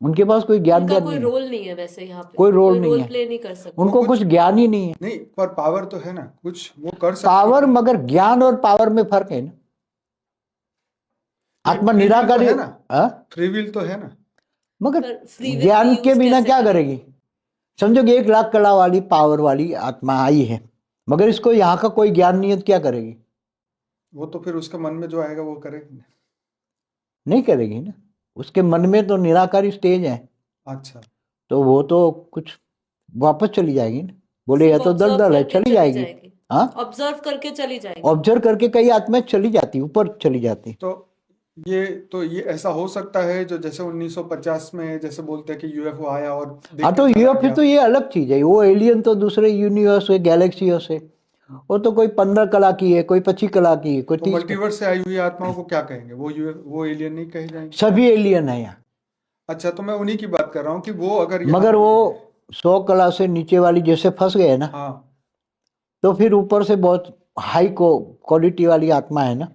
उनके पास कोई ज्ञान उनका कोई नहीं है, रोल नहीं है वैसे यहाँ पे, कोई रोल नहीं है, प्ले नहीं कर सकते। उनको कुछ ज्ञान ही नहीं है। नहीं, पर पावर तो है ना, कुछ वो कर सकती पावर, है। मगर ज्ञान और पावर में फर्क है ना। आत्मा free will तो निराकारी है ना, हाँ? फ्री विल तो है ना। मगर पर free will ज्ञान use के बिना कैसे क्या करें? करेगी? समझो कि 1,00,000 कला वाली पावर वाली आत्मा आई है, मगर इसको यहाँ का कोई ज्ञान नहीं है, तो क्या करेगी? वो तो फिर उसके मन में जो आएगा वो करेगी। नहीं करेगी ना, उसके मन में तो निराकारी स्टेज है। अच्छा। तो वो तो कुछ वापस चली जाएगी ना, बोले यह तो दलदल है, चली जाएगी। हाँ, ऑब्जर्व करके चली जाएगी। ऑब्जर्व करके कई आत्माएं चली जाती, ऊपर चली जाती। तो ये ऐसा हो सकता है जो जैसे 1950 में जैसे बोलते हैं कि यूएफओ आया और देख हाँ, के तो चला यूएफओ गया। तो ये अलग चीज है, वो एलियन तो दूसरे यूनिवर्स से, गैलेक्सियों से, वो तो कोई 15 कला की है, कोई 25 कला की है, कोई तो 30। मल्टीवर्स से आई हुई आत्माओं को क्या कहेंगे? वो एलियन नहीं कहे जाएंगे? सभी एलियन है यहाँ। अच्छा, तो मैं उन्हीं की बात कर रहा हूँ कि वो अगर यहाँ मगर वो 100 कला से नीचे वाली जैसे फंस गए ना, हाँ, तो फिर ऊपर से बहुत हाई क्वालिटी वाली आत्मा है ना,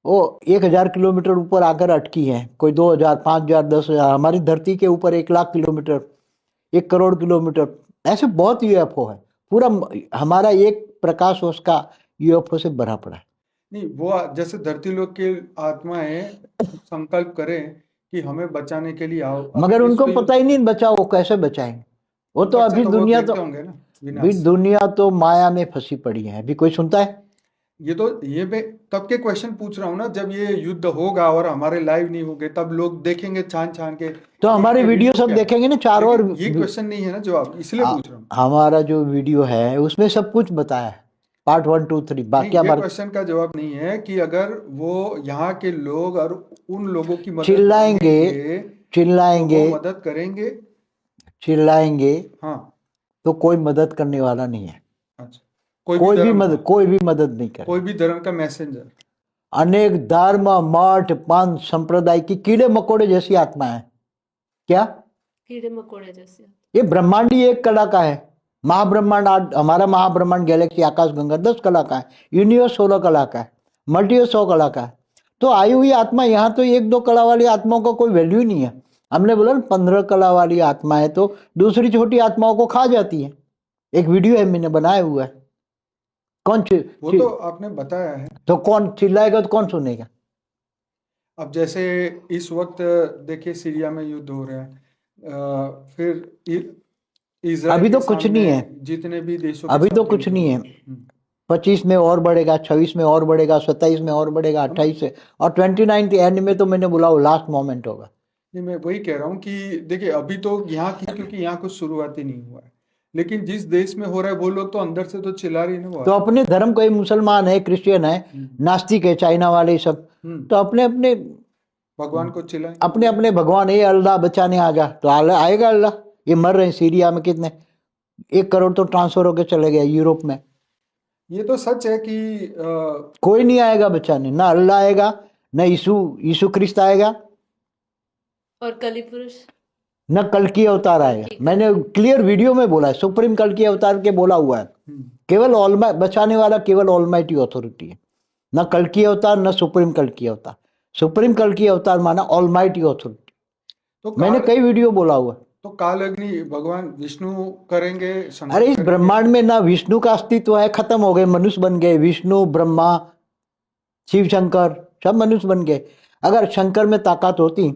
वो 1,000 किलोमीटर ऊपर आकर अटकी है, कोई 2,000, 5,000, 10,000, हमारी धरती के ऊपर 1,00,000 किलोमीटर, 1 करोड़ किलोमीटर, ऐसे बहुत यूएफओ है। पूरा हमारा एक प्रकाश वर्ष का यूएफओ से भरा पड़ा है। नहीं, वो जैसे धरती लोग की आत्माएं संकल्प करें कि हमें बचाने के लिए आओ, मगर उनको विश्व पता ही नहीं बचाओ, वो कैसे बचाएंगे? वो तो बच्चे अभी वो दुनिया देखते तो होंगे ना, अभी विनाश। दुनिया तो माया में फंसी पड़ी है, अभी कोई सुनता है? ये मैं तब के क्वेश्चन पूछ रहा हूँ ना, जब ये युद्ध होगा और हमारे लाइव नहीं होंगे, तब लोग देखेंगे छान छान के, तो हमारे ये वीडियो सब क्या है? देखेंगे ना चारों ओर। लेकिन ये क्वेश्चन नहीं है ना जवाब, इसलिए पूछ रहा हूँ। हमारा जो वीडियो है उसमें सब कुछ बताया है, पार्ट 1, 2, 3, नहीं, बाकी ये हमारे क्वेश्चन का जवाब नहीं है कि अगर वो यहाँ के लोग और उन लोगों की मदद चिल्लाएंगे, मांगेंगे, चिल्लाएंगे, तो वो मदद करेंगे। चिल्लाएंगे, हाँ। तो कोई मदद करने वाला नहीं है। अच्छा, कोई भी धर्म मदद, का, कोई भी मदद नहीं करे। कोई भी धर्म का मैसेंजर। अनेक धर्म, मठ, पंथ, संप्रदाय की कीड़े मकोड़े जैसी आत्मा है। क्या? कीड़े मकोड़े जैसे। ये ब्रह्मांड ही 1 कला का है। महाब्रह्मांड, हमारा महाब्रह्मांड गैलेक्सी आकाश गंगा 10 कला का है, यूनिवर्स 16 कला का है, मल्टीवर्स 100 कला का है। तो आई हुई आत्मा यहाँ तो 1-2 कला वाली आत्माओं का कोई वैल्यू ही नहीं है। हमने बोला ना 15 कला वाली आत्मा है तो दूसरी छोटी आत्माओं को खा जाती है। एक वीडियो है मैंने बनाया हुआ है। कौन वो तो आपने बताया है। तो कौन चिल्लाएगा तो कौन सुनेगा? अब जैसे इस वक्त देखिए सीरिया में युद्ध हो रहा है, फिर इजराइल अभी तो के कुछ सामने नहीं है, जितने भी देशों के अभी तो साथ कुछ युद्ध हो नहीं है। रहा है। 25 में और बढ़ेगा, 26 में और बढ़ेगा, 27 में और बढ़ेगा, 28 से, और 29 एंड में तो मैंने बोला वो लास्ट मोमेंट होगा। नहीं, मैं वही कह रहा हूँ कि देखिए अभी तो यहाँ की, क्योंकि यहाँ कुछ शुरुआत ही नहीं हुआ है, लेकिन जिस देश में हो रहा है वो लोग तो अंदर से तो चिल्ला रही ना वो तो अपने धर्म कोई मुसलमान है, क्रिश्चियन है, नास्तिक है, चाइना वाले सब, तो अपने अपने भगवान को चिल्लाएं। अपने अपने भगवान, ये अल्लाह बचाने आ जा, तो आएगा अल्लाह। ये मर रहे हैं सीरिया में कितने, 1 करोड़ तो ट्रांसफर होके चले गए यूरोप में। ये तो सच है कि कोई नहीं आएगा बचाने, ना अल्लाह आएगा, ना यीशु क्रिस्त आएगा, और कली पुरुष न कल की अवतार आएगा। मैंने क्लियर वीडियो में बोला है, सुप्रीम कल की अवतार के बोला हुआ है। केवल बचाने वाला केवल ऑलमाइटी अथॉरिटी है, न कल की अवतार न सुप्रीम कल की अवतार। सुप्रीम कल की अवतार माना ऑलमाइटी अथॉरिटी। तो मैंने कई वीडियो बोला हुआ है। तो काल अग्नि भगवान विष्णु करेंगे, शंकर अरे इस करेंगे। ब्रह्मांड में ना विष्णु का अस्तित्व है, खत्म हो गए, मनुष्य बन गए। विष्णु, ब्रह्मा, शिव शंकर सब मनुष्य बन गए। अगर शंकर में ताकत होती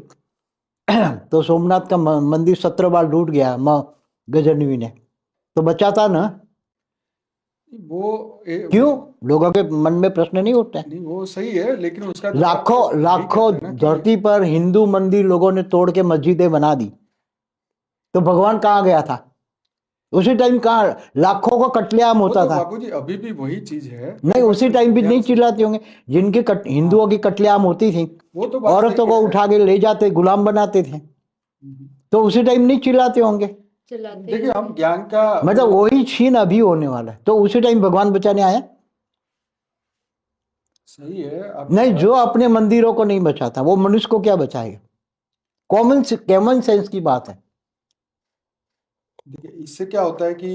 तो सोमनाथ का मंदिर 17 बार लूट गया माँ गजनवी ने, तो बचाता ना। क्यों? लोगों के मन में प्रश्न नहीं उठता है? नहीं, वो सही है, लेकिन उसका लाखों धरती पर हिंदू मंदिर लोगों ने तोड़ के मस्जिदें बना दी, तो भगवान कहाँ गया था उसी टाइम? कहाँ लाखों का कत्लेआम होता था? बाबूजी अभी भी वही चीज है। नहीं, उसी टाइम भी नहीं चिल्लाते होंगे जिनके हिंदुओं की कत्लेआम होती थी, वो तो औरतों को उठा के ले जाते, गुलाम बनाते थे, तो उसी टाइम नहीं चिल्लाते होंगे? देखिए हम ज्ञान का मतलब वही छीन अभी होने वाला है, तो उसी टाइम भगवान बचाने आया। सही है। नहीं, जो अपने मंदिरों को नहीं बचाता वो मनुष्य को क्या बचाएगा? कॉमन सेंस की बात है। देखिए इससे क्या होता है कि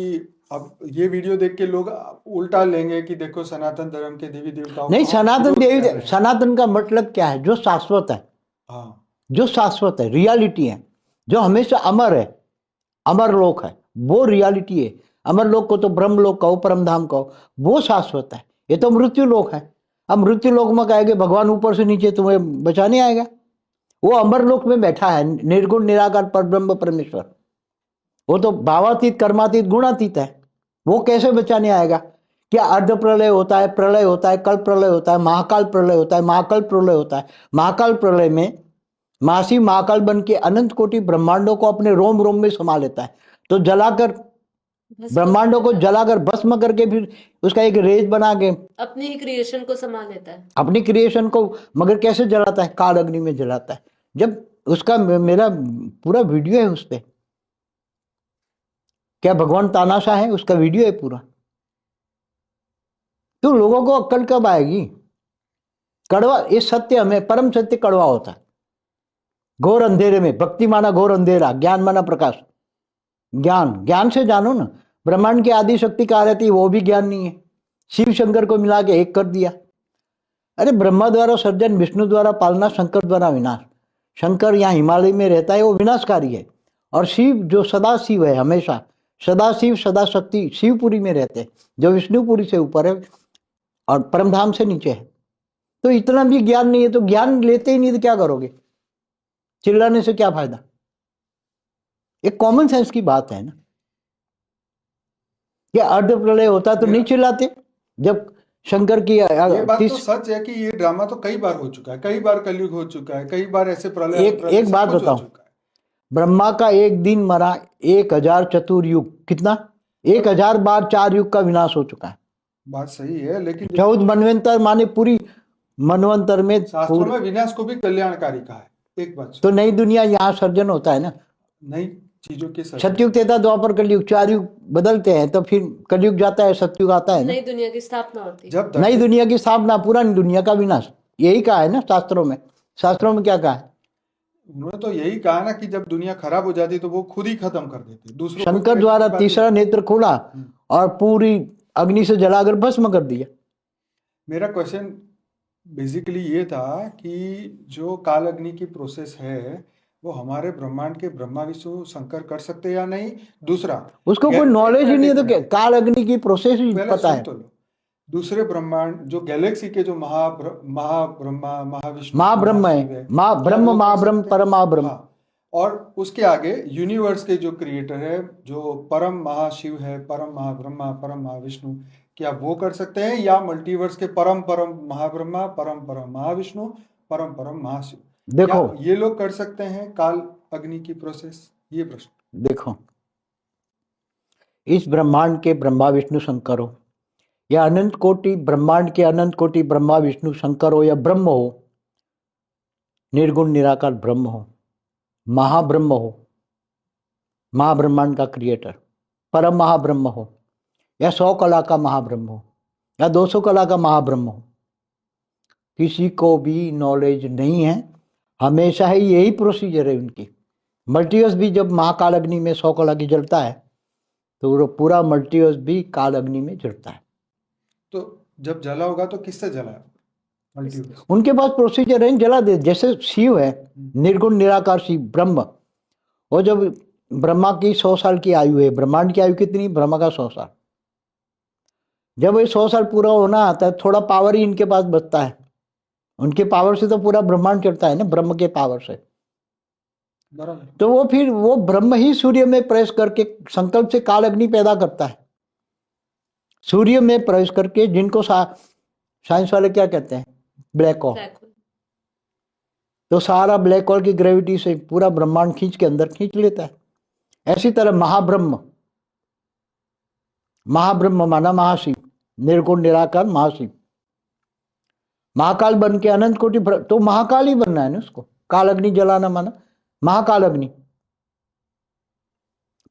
अब ये वीडियो देख के लोग उल्टा लेंगे कि देखो सनातन धर्म के देवी देवताओं नहीं, का सनातन का मतलब क्या है? जो शाश्वत है। हाँ, जो शाश्वत है, रियलिटी है, जो हमेशा अमर है, अमर लोक है, वो रियलिटी है। अमर लोक को तो ब्रह्म लोक कहो, परम धाम कहो, वो शाश्वत है। ये तो मृत्यु लोक है। अब मृत्यु लोक में कहेंगे भगवान ऊपर से नीचे तुम्हें बचाने आएगा? वो अमर लोक में बैठा है, निर्गुण निराकार पर ब्रह्म परमेश्वर। वो तो भावातीत, कर्मातीत, गुणातीत है। वो कैसे बचाने आएगा? क्या अर्ध प्रलय होता है, प्रलय होता है, कल प्रलय होता है, महाकाल प्रलय होता है, महाकाल प्रलय होता है। महाकाल प्रलय में महाशिव महाकाल बन के अनंत कोटि ब्रह्मांडों को अपने रोम रोम में समा लेता है, तो जलाकर ब्रह्मांडों को जलाकर भस्म करके फिर उसका एक रेज बना के अपनी ही क्रिएशन को समा लेता है, अपनी क्रिएशन को। मगर कैसे जलाता है? काल अग्नि में जलाता है। जब उसका मेरा पूरा वीडियो है उस पर, क्या भगवान तानाशाह है, उसका वीडियो है पूरा। तो लोगों को अक्ल कब आएगी? कड़वा, ये सत्य हमें, परम सत्य कड़वा होता है। घोर अंधेरे में भक्ति माना घोर अंधेरा, ज्ञान माना प्रकाश। ज्ञान से जानो ना। ब्रह्मांड की आदि शक्ति कहाँ रहती है? वो भी ज्ञान नहीं है। शिव शंकर को मिला के एक कर दिया। अरे ब्रह्मा द्वारा सर्जन, विष्णु द्वारा पालना, शंकर द्वारा विनाश। शंकर यहाँ हिमालय में रहता है, वो विनाशकारी है। और शिव जो सदा शिव है, हमेशा सदा शिव, सदा शक्ति, शिवपुरी में रहते हैं, जो विष्णुपुरी से ऊपर है और परमधाम से नीचे है। तो इतना भी ज्ञान नहीं है, तो ज्ञान लेते ही नहीं तो क्या करोगे? चिल्लाने से क्या फायदा? एक कॉमन सेंस की बात है ना। क्या अर्ध प्रलय होता तो नहीं चिल्लाते? जब शंकर की ये बात तो सच है कि ये ड्रामा तो कई बार हो चुका है, कई बार कलयुग हो चुका है, कई बार ऐसे प्रलय एक बात बताओ, ब्रह्मा का एक दिन मरा 1000 चतुर्युग, कितना? 1000 बार 4 युग का विनाश हो चुका है। बात सही है, लेकिन 14 मनवंतर माने पूरी मनवंतर में शास्त्रों में विनाश को भी कल्याणकारी कहा है। एक बात तो नई दुनिया यहाँ सर्जन होता है ना, नई चीजों के सतयुग, त्रेता, द्वापर, कलयुग, 4 युग बदलते हैं, तो फिर कलयुग जाता है, सतयुग आता है ना। नई दुनिया की स्थापना होती है। जब नई दुनिया की स्थापना, पुरानी दुनिया का विनाश, यही कहा है ना शास्त्रों में। शास्त्रों में क्या कहा है? उन्होंने तो यही कहा ना कि जब दुनिया खराब हो जाती तो वो खुद ही खत्म कर देते दूसरों। शंकर द्वारा तीसरा नेत्र खोला और पूरी अग्नि से जलाकर भस्म कर दिया। मेरा क्वेश्चन बेसिकली ये था कि जो काल अग्नि की प्रोसेस है वो हमारे ब्रह्मांड के ब्रह्मा विष्णु शंकर कर सकते हैं या नहीं। दूसरा, उसको कोई नॉलेज ही नहीं है तो क्या काल अग्नि की प्रोसेस ही पहले पता सुन है। तो लो। दूसरे ब्रह्मांड जो गैलेक्सी के जो महाब्रह्मा महाविष्णु महाब्रह्म महाशिव है, है, महाब्रह्म क्या वो कर महाब्रह्म सकते हैं? परमाब्रह्म। हाँ। और उसके आगे यूनिवर्स के जो क्रिएटर है, जो परम महाशिव है, परम महाब्रह्मा, परम महाविष्णु, क्या वो कर सकते हैं? या मल्टीवर्स के परम परम महाब्रह्मा, परम परम महाविष्णु, परम परम महाशिव, क्या देखो ये लोग कर सकते हैं काल अग्नि की प्रोसेस? ये प्रश्न। देखो, इस ब्रह्मांड के ब्रह्मा विष्णु शंकर हो या अनंत कोटि ब्रह्मांड के अनंत कोटि ब्रह्मा विष्णु शंकर हो या ब्रह्म हो, निर्गुण निराकार ब्रह्म हो, महाब्रह्म हो, महाब्रह्मांड का क्रिएटर, परम महाब्रह्म हो या 100 कला का महाब्रह्म हो या 200 कला का महाब्रह्म हो, किसी को भी नॉलेज नहीं है। हमेशा ही यही प्रोसीजर है उनकी। मल्टीवर्स भी जब महाकाल अग्नि में 100 कला की जलता है तो वो पूरा मल्टीवर्स भी काल अग्नि में जलता है। तो जब जला होगा तो किससे जला है मल्टीवर्स? उनके पास प्रोसीजर है, जला दे। जैसे शिव है, निर्गुण निराकार शिव ब्रह्म, वो जब ब्रह्मा की 100 साल की आयु है, ब्रह्मांड की आयु कितनी? ब्रह्मा का 100 साल। जब ये 100 साल पूरा होना आता है, थोड़ा पावर ही इनके पास बचता है। उनके पावर से तो पूरा ब्रह्मांड चलता है ना, ब्रह्म के पावर से। बराबर। तो वो फिर वो ब्रह्म ही सूर्य में प्रवेश करके संकल्प से काल अग्नि पैदा करता है। सूर्य में प्रवेश करके, जिनको साइंस वाले क्या कहते हैं? Black hole. तो सारा ब्लैक होल की ग्रेविटी से पूरा ब्रह्मांड खींच के अंदर खींच लेता है। ऐसी तरह महाब्रह्म, महाब्रह्म माना महाशिव, निर्गुण निराकार महाशिव, महाकाल बन के अनंत कोटि, तो महाकाल ही बनना है ना उसको। काल अग्नि जलाना माना महाकाल अग्नि,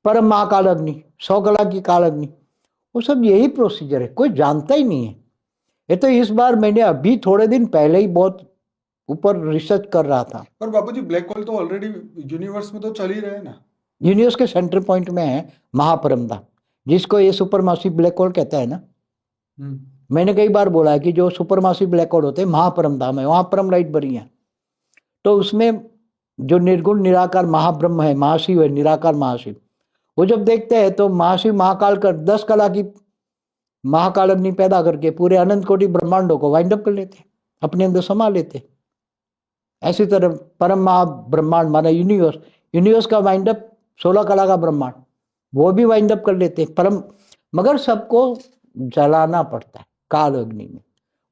परम महाकाल अग्नि, 100 कला की काल अग्नि, वो सब यही प्रोसीजर है। कोई जानता ही नहीं है। ये तो इस बार मैंने अभी थोड़े दिन पहले ही बहुत ऊपर रिसर्च कर रहा था। पर बाबूजी, ब्लैक होल तो ऑलरेडी यूनिवर्स में तो चल ही रहे हैं ना। यूनिवर्स के सेंटर पॉइंट में है महापरमधाम, जिसको ये सुपरमासिव ब्लैक होल कहता है ना। मैंने कई बार बोला है कि जो सुपरमासिव ब्लैक होल होते हैं महापरमधाम है, वहां परम लाइट बनी है। तो उसमें जो निर्गुण निराकार महाब्रह्म है, महाशिव है, निराकार महाशिव, वो जब देखते हैं तो महाशिव महाकाल कर 10 कला की महाकाल अग्नि पैदा करके पूरे अनंत कोटि ब्रह्मांडों को वाइंड अप कर लेते, अपने अंदर समा लेते। ऐसी तरह परम महाब्रह्मांड माना यूनिवर्स, यूनिवर्स का वाइंड अप 16 कला का ब्रह्मांड, वो भी वाइंड अप कर लेते परम। मगर सबको जलाना पड़ता है काल अग्नि में।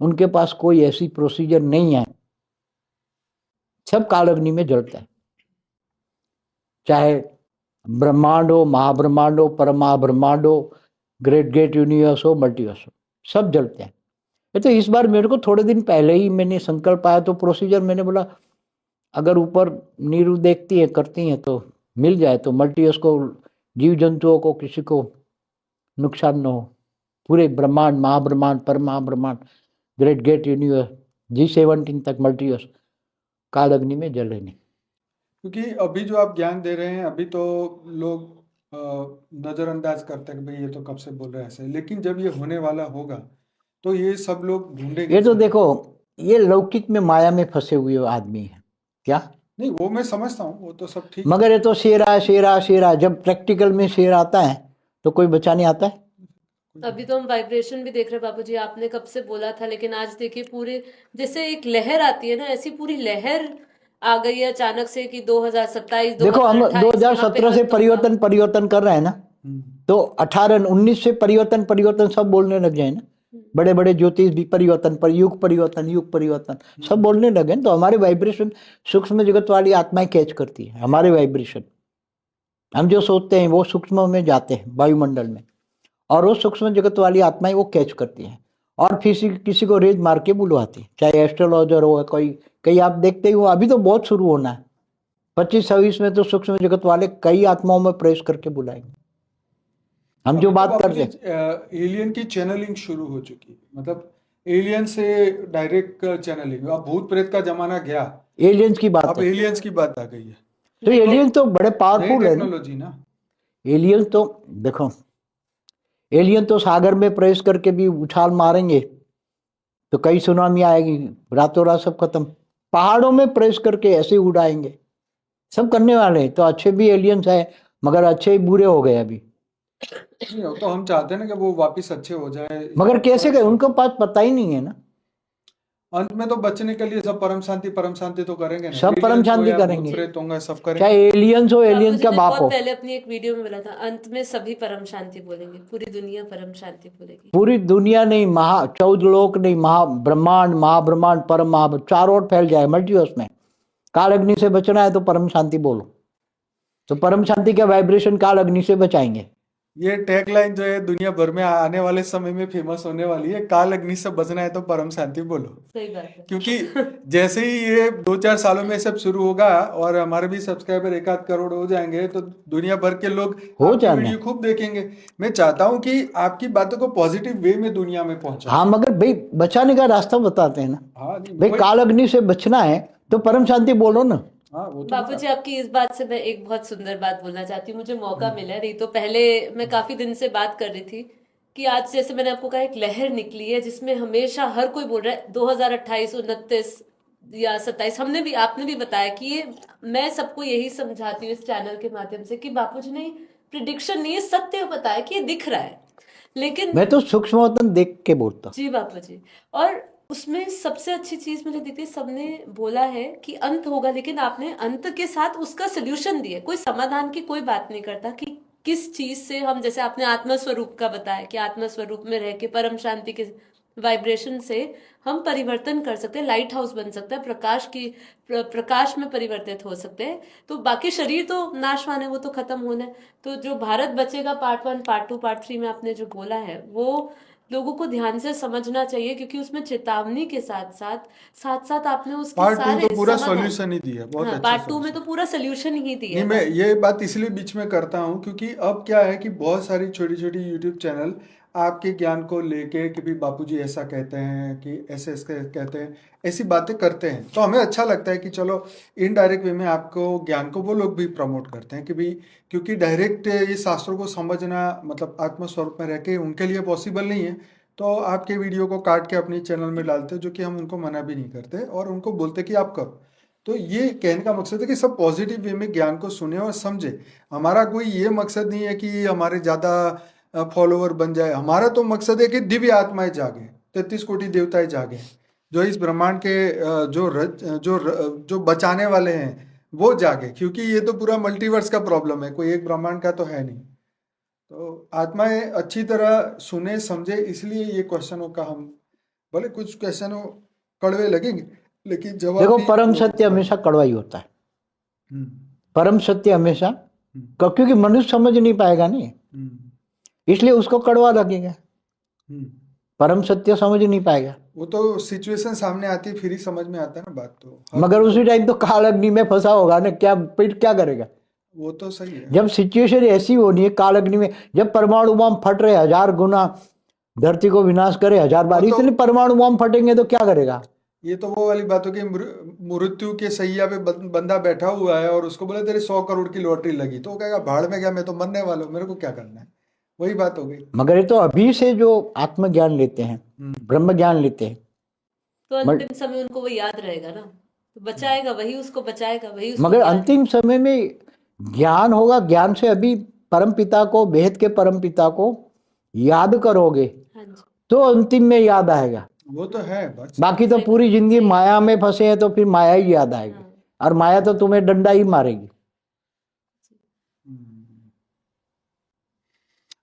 उनके पास कोई ऐसी प्रोसीजर नहीं है, सब काल अग्नि में जलता है। चाहे ब्रह्मांड हो, महाब्रह्मांड हो, परम महाब्रह्मांड हो, ग्रेट ग्रेट यूनिवर्स हो, मल्टीवर्स हो, सब जलते हैं। तो इस बार मेरे को थोड़े दिन पहले ही मैंने संकल्प आया, तो प्रोसीजर मैंने बोला अगर ऊपर नीरू देखती है करती हैं तो मिल जाए, तो मल्टीवर्स को, जीव जंतुओं को किसी को नुकसान न हो। पूरे ब्रह्मांड, महाब्रह्मांड, परम महाब्रह्मांड, ग्रेट ग्रेट यूनिवर्स, G17 तक मल्टीवर्स काल अग्नि में जले नहीं। क्योंकि अभी जो आप ज्ञान दे रहे हैं, अभी तो लोग नजरअंदाज करते हैं कि भाई ये तो कब से बोल रहे हैं ऐसे, लेकिन जब ये होने वाला होगा तो ये सब लोग ढूंढेंगे। ये तो देखो, ये लौकिक में माया में फंसे हुए आदमी है क्या? नहीं, वो मैं समझता हूँ, वो तो सब ठीक। मगर ये तो शेरा शेरा शेरा, जब प्रैक्टिकल में शेर आता है तो कोई बचाने आता है? अभी तो हम वाइब्रेशन भी देख रहे हैं बाबूजी, आपने कब से बोला था, लेकिन आज देखिए पूरे जैसे एक लहर आती है ना, ऐसी पूरी लहर आ गई है अचानक से कि 2027 देखो हम 2028 2017 से परिवर्तन कर रहे हैं ना, तो 18 19 से परिवर्तन सब बोलने लग जाए ना। बड़े बड़े ज्योतिष भी परिवर्तन पर, युग परिवर्तन सब बोलने लगे। तो हमारे वाइब्रेशन सूक्ष्म जगत वाली आत्माएं कैच करती है हमारे वाइब्रेशन। हम जो सोचते हैं वो सूक्ष्म में जाते हैं वायुमंडल में, और वो सूक्ष्म जगत वाली आत्माएं वो कैच करती हैं और फिर किसी को रेज मार के बुलवाती है, चाहे एस्ट्रोलॉजर हो, कोई कई आप देखते ही हो। अभी तो बहुत शुरू होना है, 25-26 में तो सूक्ष्म जगत वाले कई आत्माओं में प्रवेश करके बुलाएंगे। हम जो बात करते हैं, एलियन की चैनलिंग शुरू हो चुकी है, मतलब एलियन से डायरेक्ट चैनलिंग। अब भूत प्रेत का जमाना गया, एलियंस की बात अब है। एलियंस की बात आ गई है। तो एलियंस तो बड़े पावरफुल है ना, टेक्नोलॉजी ना। एलियंस तो देखो, एलियन तो सागर में प्रवेश करके भी उछाल मारेंगे तो कई सुनामी आएगी, रातों रात सब खत्म। पहाड़ों में प्रवेश करके ऐसे उड़ाएंगे, सब करने वाले हैं। तो अच्छे भी एलियंस है, मगर अच्छे ही बुरे हो गए अभी। नहीं हो तो हम चाहते हैं ना कि वो वापस अच्छे हो जाए, मगर कैसे गए, उनको पास पता ही नहीं है ना। अंत में तो बचने के लिए सब परम शांति तो करेंगे ना, सब परम aliens हो शांति या भूत करेंगे, प्रेत होंगे, सब चाहे करेंगे। एलियंस हो, बापू एलियंस जी का ने बाप बहुत हो। पहले अपनी एक वीडियो में बोला था, अंत में सभी परम शांति बोलेंगे, पूरी दुनिया परम शांति बोलेगी। पूरी दुनिया नहीं, 14 लोक नहीं, ब्रह्मांड, महाब्रह्मांड, परम महा, चारों ओर फैल जाए मल्टीवर्स में। काल अग्नि से बचना है तो परम शांति बोलो, तो परम शांति के वाइब्रेशन काल अग्नि से बचाएंगे। ये टैगलाइन जो है दुनिया भर में आने वाले समय में फेमस होने वाली है, काल अग्नि से बचना है तो परम शांति बोलो। सही बात है। क्योंकि जैसे ही ये 2-4 सालों में सब शुरू होगा और हमारे भी सब्सक्राइबर 1-8 करोड़ हो जाएंगे तो दुनिया भर के लोग हो आपकी जाना। वीडियो खूब देखेंगे। मैं चाहता हूँ कि आपकी बातों को पॉजिटिव वे में दुनिया में पहुंचाएं। हाँ, मगर भाई बचाने का रास्ता बताते हैं ना। हाँ नहीं, भाई काल अग्नि से बचना है तो परम शांति बोलो ना। हाँ वो तो बापू जी, आपकी इस बात से मैं एक बहुत सुंदर बात बोलना चाहती हूँ। मुझे मौका मिला नहीं तो पहले मैं काफी दिन से बात कर रही थी कि आज जैसे मैंने आपको कहा एक लहर निकली है जिसमें हमेशा हर कोई बोल रहा है 2028, 29 या 27। हमने भी, आपने भी बताया कि ये, मैं सबको यही समझाती हूँ इस चैनल के माध्यम से कि बापू जी ने प्रिडिक्शन नहीं, ये सत्य बताया कि ये दिख रहा है। लेकिन मैं तो सूक्ष्मतम देख के बोलता हूँ। जी बापू जी, और उसमें सबसे अच्छी चीज मुझे दिखती, सबने बोला है कि अंत होगा, लेकिन आपने अंत के साथ उसका सोल्यूशन दिया। कोई समाधान की कोई बात नहीं करता कि किस चीज से हम, जैसे आपने आत्मा स्वरूप का बताया कि आत्मा स्वरूप में रह के परम शांति के वाइब्रेशन से हम परिवर्तन कर सकते हैं, लाइट हाउस बन सकता है, प्रकाश में परिवर्तित हो सकते हैं। तो बाकी शरीर तो नाशवान है, वो तो खत्म होना है। तो जो भारत बचेगा पार्ट 1, पार्ट 2, पार्ट 3 में आपने जो बोला है वो लोगों को ध्यान से समझना चाहिए, क्योंकि उसमें चेतावनी के साथ साथ आपने उसके पार्ट 2 सारे तो पूरा समाधान, सॉल्यूशन ही दिया, बहुत हाँ, अच्छा पार्ट 2 में सॉल्यूशन। तो पूरा सोल्यूशन ही दिया नहीं, है। मैं ये बात इसलिए बीच में करता हूँ क्योंकि अब क्या है कि बहुत सारी छोटी छोटी यूट्यूब चैनल आपके ज्ञान को लेके कि भी बापूजी ऐसा कहते हैं कि ऐसे ऐसे कहते हैं, ऐसी बातें करते हैं, तो हमें अच्छा लगता है कि चलो इनडायरेक्ट वे में आपको ज्ञान को वो लोग भी प्रमोट करते हैं कि भी, क्योंकि डायरेक्ट ये शास्त्रों को समझना मतलब आत्मस्वरूप में रह के उनके लिए पॉसिबल नहीं है। तो आपके वीडियो को काट के अपनी चैनल में डालते हैं, जो कि हम उनको मना भी नहीं करते और उनको बोलते कि आप करो। तो ये कहने का मकसद है कि सब पॉजिटिव वे में ज्ञान को सुने और समझे। हमारा कोई ये मकसद नहीं है कि हमारे ज़्यादा फॉलोवर बन जाए, हमारा तो मकसद है कि दिव्य आत्माएं जागे, 33 कोटि देवताएं जागे, जो इस ब्रह्मांड के जो बचाने वाले हैं वो जागे, क्योंकि ये तो पूरा मल्टीवर्स का प्रॉब्लम है, कोई एक ब्रह्मांड का तो है नहीं। तो आत्माएं अच्छी तरह सुने समझे, इसलिए ये क्वेश्चनों का हम, भले कुछ क्वेश्चनों कड़वे लगेंगे लेकिन जवाब देखो, भी परम बहुत सत्य हमेशा कड़वा ही होता है। हम्म, परम सत्य हमेशा, क्योंकि मनुष्य समझ नहीं पाएगा नहीं, हम्म, इसलिए उसको कड़वा लगेगा। हम्म। परम सत्य समझ नहीं पाएगा। वो तो सिचुएशन सामने आती है फिर ही समझ में आता है ना बात, तो मगर उसी टाइम तो काल अग्नि में फंसा होगा ना, क्या फिर क्या करेगा? वो तो सही है। जब सिचुएशन ऐसी होनी है काल अग्नि में, जब परमाणु बम फट रहे 1000 गुना धरती को विनाश करे 1000 बार, वो तो- इतने परमाणु बम फटेंगे तो क्या करेगा? ये तो वो वाली बात हो कि मृत्यु के सैया पे बंदा बैठा हुआ है और उसको बोले तेरे 100 करोड़ की लॉटरी लगी, तो वो कहेगा भाड़ में गया, मैं तो मरने वाला हूँ, मेरे को क्या करना है। वही बात हो गई। मगर ये तो अभी से जो आत्मज्ञान लेते हैं, ब्रह्म ज्ञान लेते हैं, तो अंतिम समय उनको वो याद रहेगा ना, तो बचाएगा वही, उसको बचाएगा वही, उसको मगर ज्ञान- अंतिम समय में ज्ञान होगा। ज्ञान से अभी परम पिता को, बेहद के परम पिता को याद करोगे हाँ जी, तो अंतिम में याद आएगा। वो तो है बस। बाकी तो पूरी जिंदगी माया में फंसे हैं तो फिर माया ही याद आएगी, हाँ। और माया तो तुम्हें डंडा ही मारेगी।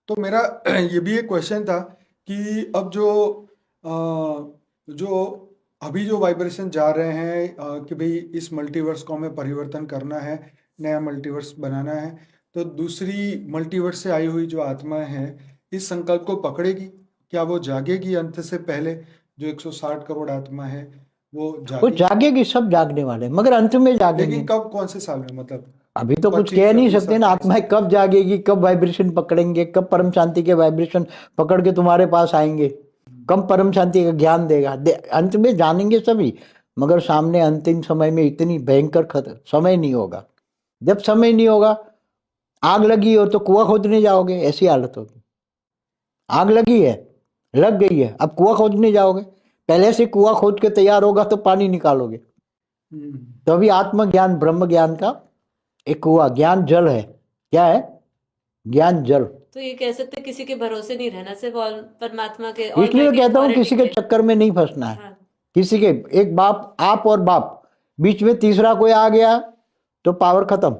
तो मेरा ये भी एक क्वेश्चन था कि अब जो अभी जो वाइब्रेशन जा रहे हैं कि भाई इस मल्टीवर्स को हमें परिवर्तन करना है, नया मल्टीवर्स बनाना है, तो दूसरी मल्टीवर्स से आई हुई जो आत्मा है इस संकल्प को पकड़ेगी, क्या वो जागेगी अंत से पहले? जो 160 करोड़ आत्मा है वो वो जागेगी, सब जागने वाले, मगर अंत में जागेंगे। लेकिन कब, कौन से साल में, मतलब अभी तो कुछ 25 कह नहीं 26 सकते ना, आत्माएं कब जागेगी, कब वाइब्रेशन पकड़ेंगे, कब परम शांति के वाइब्रेशन पकड़ के तुम्हारे पास आएंगे, कब परम शांति का ज्ञान देगा। अंत में जानेंगे सभी, मगर सामने अंतिम समय में इतनी भयंकर समय नहीं होगा। जब समय नहीं होगा, आग लगी हो तो कुआं खोदने जाओगे, ऐसी हालत होगी। आग लगी है, लग गई है, अब कुआं खोदने जाओगे, पहले से कुआं खोद के तैयार होगा तो पानी निकालोगे। तो अभी आत्मज्ञान, ब्रह्म ज्ञान का एक कुआ, ज्ञान जल है। क्या है? ज्ञान जल। तो ये कह सकते हैं किसी के भरोसे नहीं रहना, सिर्फ परमात्मा के इसलिए मैं कहता हूँ किसी के चक्कर में नहीं फंसना है। हाँ, किसी के, एक बाप, आप और बाप, बीच में तीसरा कोई आ गया तो पावर खत्म।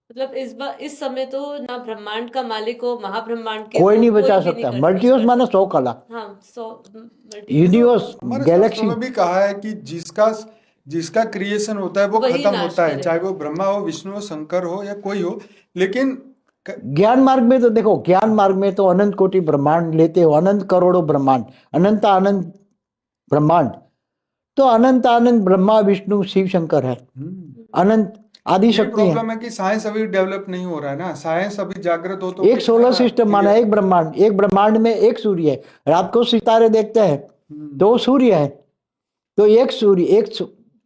मतलब इस समय तो ना ब्रह्मांड का मालिक हो, महाब्रह्मांड के कोई हो, नहीं बचा भी सकता। कर मल्टीवर्स सकता। माने 100 कला। हाँ, यूनिवर्स, हमारे गैलेक्सी। शास्त्रों में भी कहा है कि जिसका जिसका क्रिएशन होता है वो वही खत्म नाश होता है, करे। चाहे वो ब्रह्मा हो, विष्णु हो, शंकर हो या कोई हो। लेकिन ज्ञान मार्ग में तो देखो, ज्ञान मार्ग में तो अनंत कोटि ब्रह्मांड लेते हो, अनंत करोड़ों ब्रह्मांड, अनंत अनंत ब्रह्मांड। तो अनंत अनंत ब्रह्मा विष्णु शिव शंकर है, अनंत आदि ये शक्ति है। प्रॉब्लम है कि साइंस अभी डेवलप नहीं हो रहा है ना। साइंस अभी जागृत हो तो एक किस सोलर तरह सिस्टम माना clear- एक ब्रह्मांड, एक ब्रह्मांड में एक सूर्य है। रात को सितारे देखते हैं तो वो सूर्य है। तो एक सूर्य,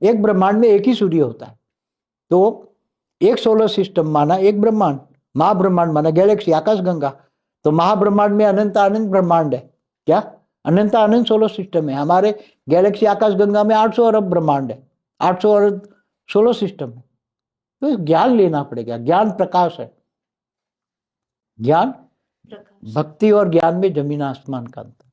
एक ब्रह्मांड में एक ही सूर्य होता है। तो एक सोलर सिस्टम माना एक ब्रह्मांड, महाब्रह्मांड माना गैलेक्सी, आकाश गंगा। तो महाब्रह्मांड में अनंत अनंत ब्रह्मांड है। क्या? अनंत अनंत सोलर सिस्टम है। हमारे गैलेक्सी आकाश गंगा में 800 अरब ब्रह्मांड है, 800 अरब सोलर सिस्टम है। तो ज्ञान लेना पड़ेगा। ज्ञान प्रकाश है। ज्ञान, प्रकाश। भक्ति और ज्ञान में जमीन आसमान का अंतर।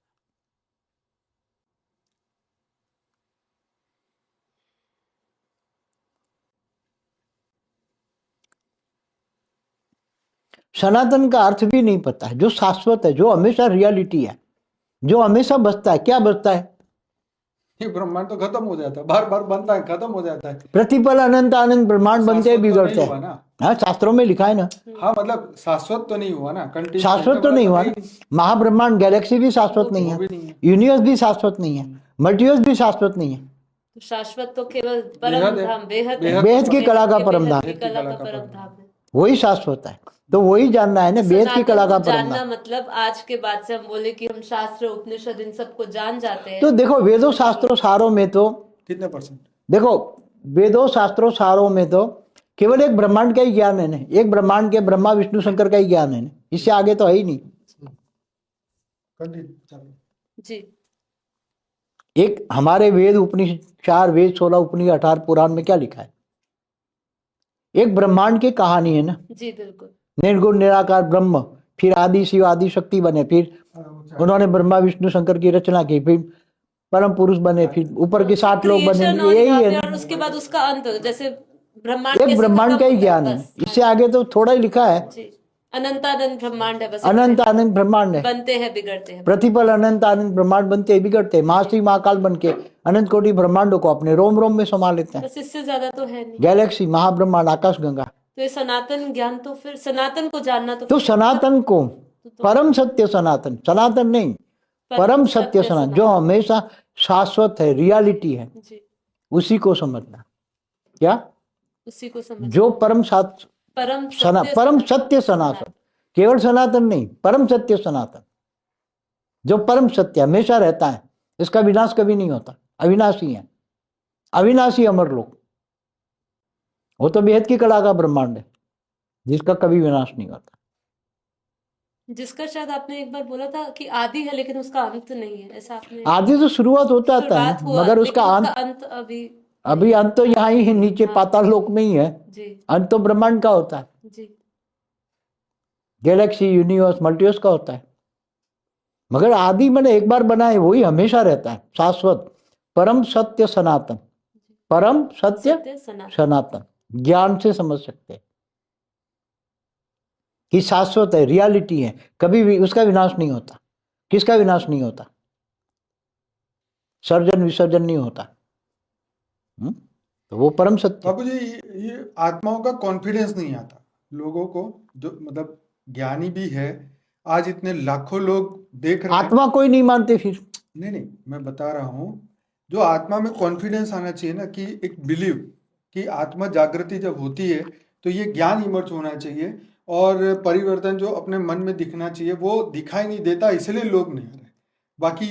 सनातन का अर्थ भी नहीं पता है। जो शाश्वत है, जो हमेशा रियलिटी है, जो हमेशा बचता है। क्या बचता है? ये ब्रह्मांड तो खत्म हो जाता है, बार बार बनता है, खत्म हो जाता है। प्रतिपल अनंत अनंत ब्रह्मांड बनते हैं, शाश्वत तो बिगड़ते नहीं हुआ हैं। ना। हाँ, शास्त्रों में लिखा है ना। हाँ, मतलब शाश्वत तो नहीं हुआ ना, कंटिन्यू शाश्वत तो नहीं हुआ ना। महाब्रह्मांड गैलेक्सी भी शाश्वत नहीं वो भी है, नहीं है। यूनिवर्स भी शाश्वत नहीं है, मल्टीवर्स भी शाश्वत नहीं है। तो शाश्वत तो केवल परम बेहद है। धाम, बेहद है। बेहद की कला का बेहद परम धाम, की कला का परम धाम है। वही शाश्वत है। तो वही जानना है ना, बेहद की कला का सनातन को परम जानना धाम। मतलब आज के बाद से हम बोले कि हम शास्त्र उपनिषद इन सबको जान जाते हैं। तो देखो, वेदों शास्त्रों सारों में तो, कितने परसेंट? देखो वेदों शास्त्रों सारों में तो केवल एक ब्रह्मांड का ही ज्ञान है ना। एक ब्रह्मांड के ब्रह्मा विष्णु शंकर का ही ज्ञान है ना। इससे आगे तो है ही नहीं। जी। एक हमारे वेद उपनिषद, 4 वेद, 16 उपनिषद, 18 पुराण में क्या लिखा है? एक ब्रह्मांड की कहानी है ना। जी बिल्कुल। निर्गुण निराकार ब्रह्म, फिर आदि शिव आदि शक्ति बने, फिर उन्होंने ब्रह्मा विष्णु शंकर की रचना की, फिर परम पुरुष बने, फिर ऊपर के 7 लोग बने। Creation और यही यहाँ है पे, ना। और उसके बाद उसका अंत, जैसे ब्रह्मांड एक कैसे ब्रह्मांड खत्म का ही होता ज्ञान है। बस। इससे आगे तो थोड़ा ही लिखा है। जी, अनंत अनंत ब्रह्मांड है बस। अनंत अनंत ब्रह्मांड है, बनते हैं बिगड़ते हैं। प्रतिपल अनंत अनंत ब्रह्मांड बनते हैं, बिगड़ते हैं। महाशिव महाकाल बन के अनंत कोटि ब्रह्मांडों को अपने रोम रोम में समा लेते हैं। बस इससे ज्यादा तो है नहीं। गैलेक्सी, महाब्रह्मांड, आकाश गंगा। तो ये सनातन ज्ञान, तो फिर सनातन को जानना तो सनातन को, परम सत्य सनातन, सनातन नहीं, परम सत्य सनातन, जो हमेशा शाश्वत है, रियलिटी है, जी, उसी को समझना। क्या? उसी को समझ। जो परम परम सत्य सनातन, केवल सनातन नहीं, परम सत्य सनातन, जो परम सत्य हमेशा रहता है, इसका विनाश कभी नहीं होता, अविनाशी है, अविनाशी अमर लोक। वो तो बेहद की कला का ब्रह्मांड है, जिसका कभी विनाश नहीं होता। जिसका शायद आपने एक बार बोला था कि आदि है लेकिन उसका अंत नहीं है, ऐसा आपने। आदि तो शुरुआत होता है, शुरुआत हुआ, मगर लेकिन उसका अंत अभी अंत तो यहाँ ही नीचे हाँ। पाताल लोक में ही है। जी अंत तो ब्रह्मांड का होता है, जी। गैलेक्सी, यूनिवर्स, मल्टीवर्स का होता है। मगर आदि मैंने एक बार बना है, वही हमेशा रहता है, शाश्वत, परम सत्य सनातन, परम सत्य सनातन। ज्ञान से समझ सकते हैं कि शाश्वत है, रियलिटी है, कभी भी उसका विनाश नहीं होता। किसका विनाश नहीं होता? सर्जन विसर्जन नहीं होता। तो वो परम सत्य। बाबू जी, ये आत्माओं का कॉन्फिडेंस नहीं आता लोगों को, जो मतलब ज्ञानी भी है। आज इतने लाखों लोग देख रहे हैं। आत्मा कोई नहीं मानते फिर। नहीं, मैं बता रहा हूँ, जो आत्मा में कॉन्फिडेंस आना चाहिए ना, कि एक बिलीव कि आत्मा जागृति जब होती है तो ये ज्ञान इमर्ज होना चाहिए और परिवर्तन जो अपने मन में दिखना चाहिए वो दिखाई नहीं देता, इसलिए लोग नहीं आ रहे। बाकी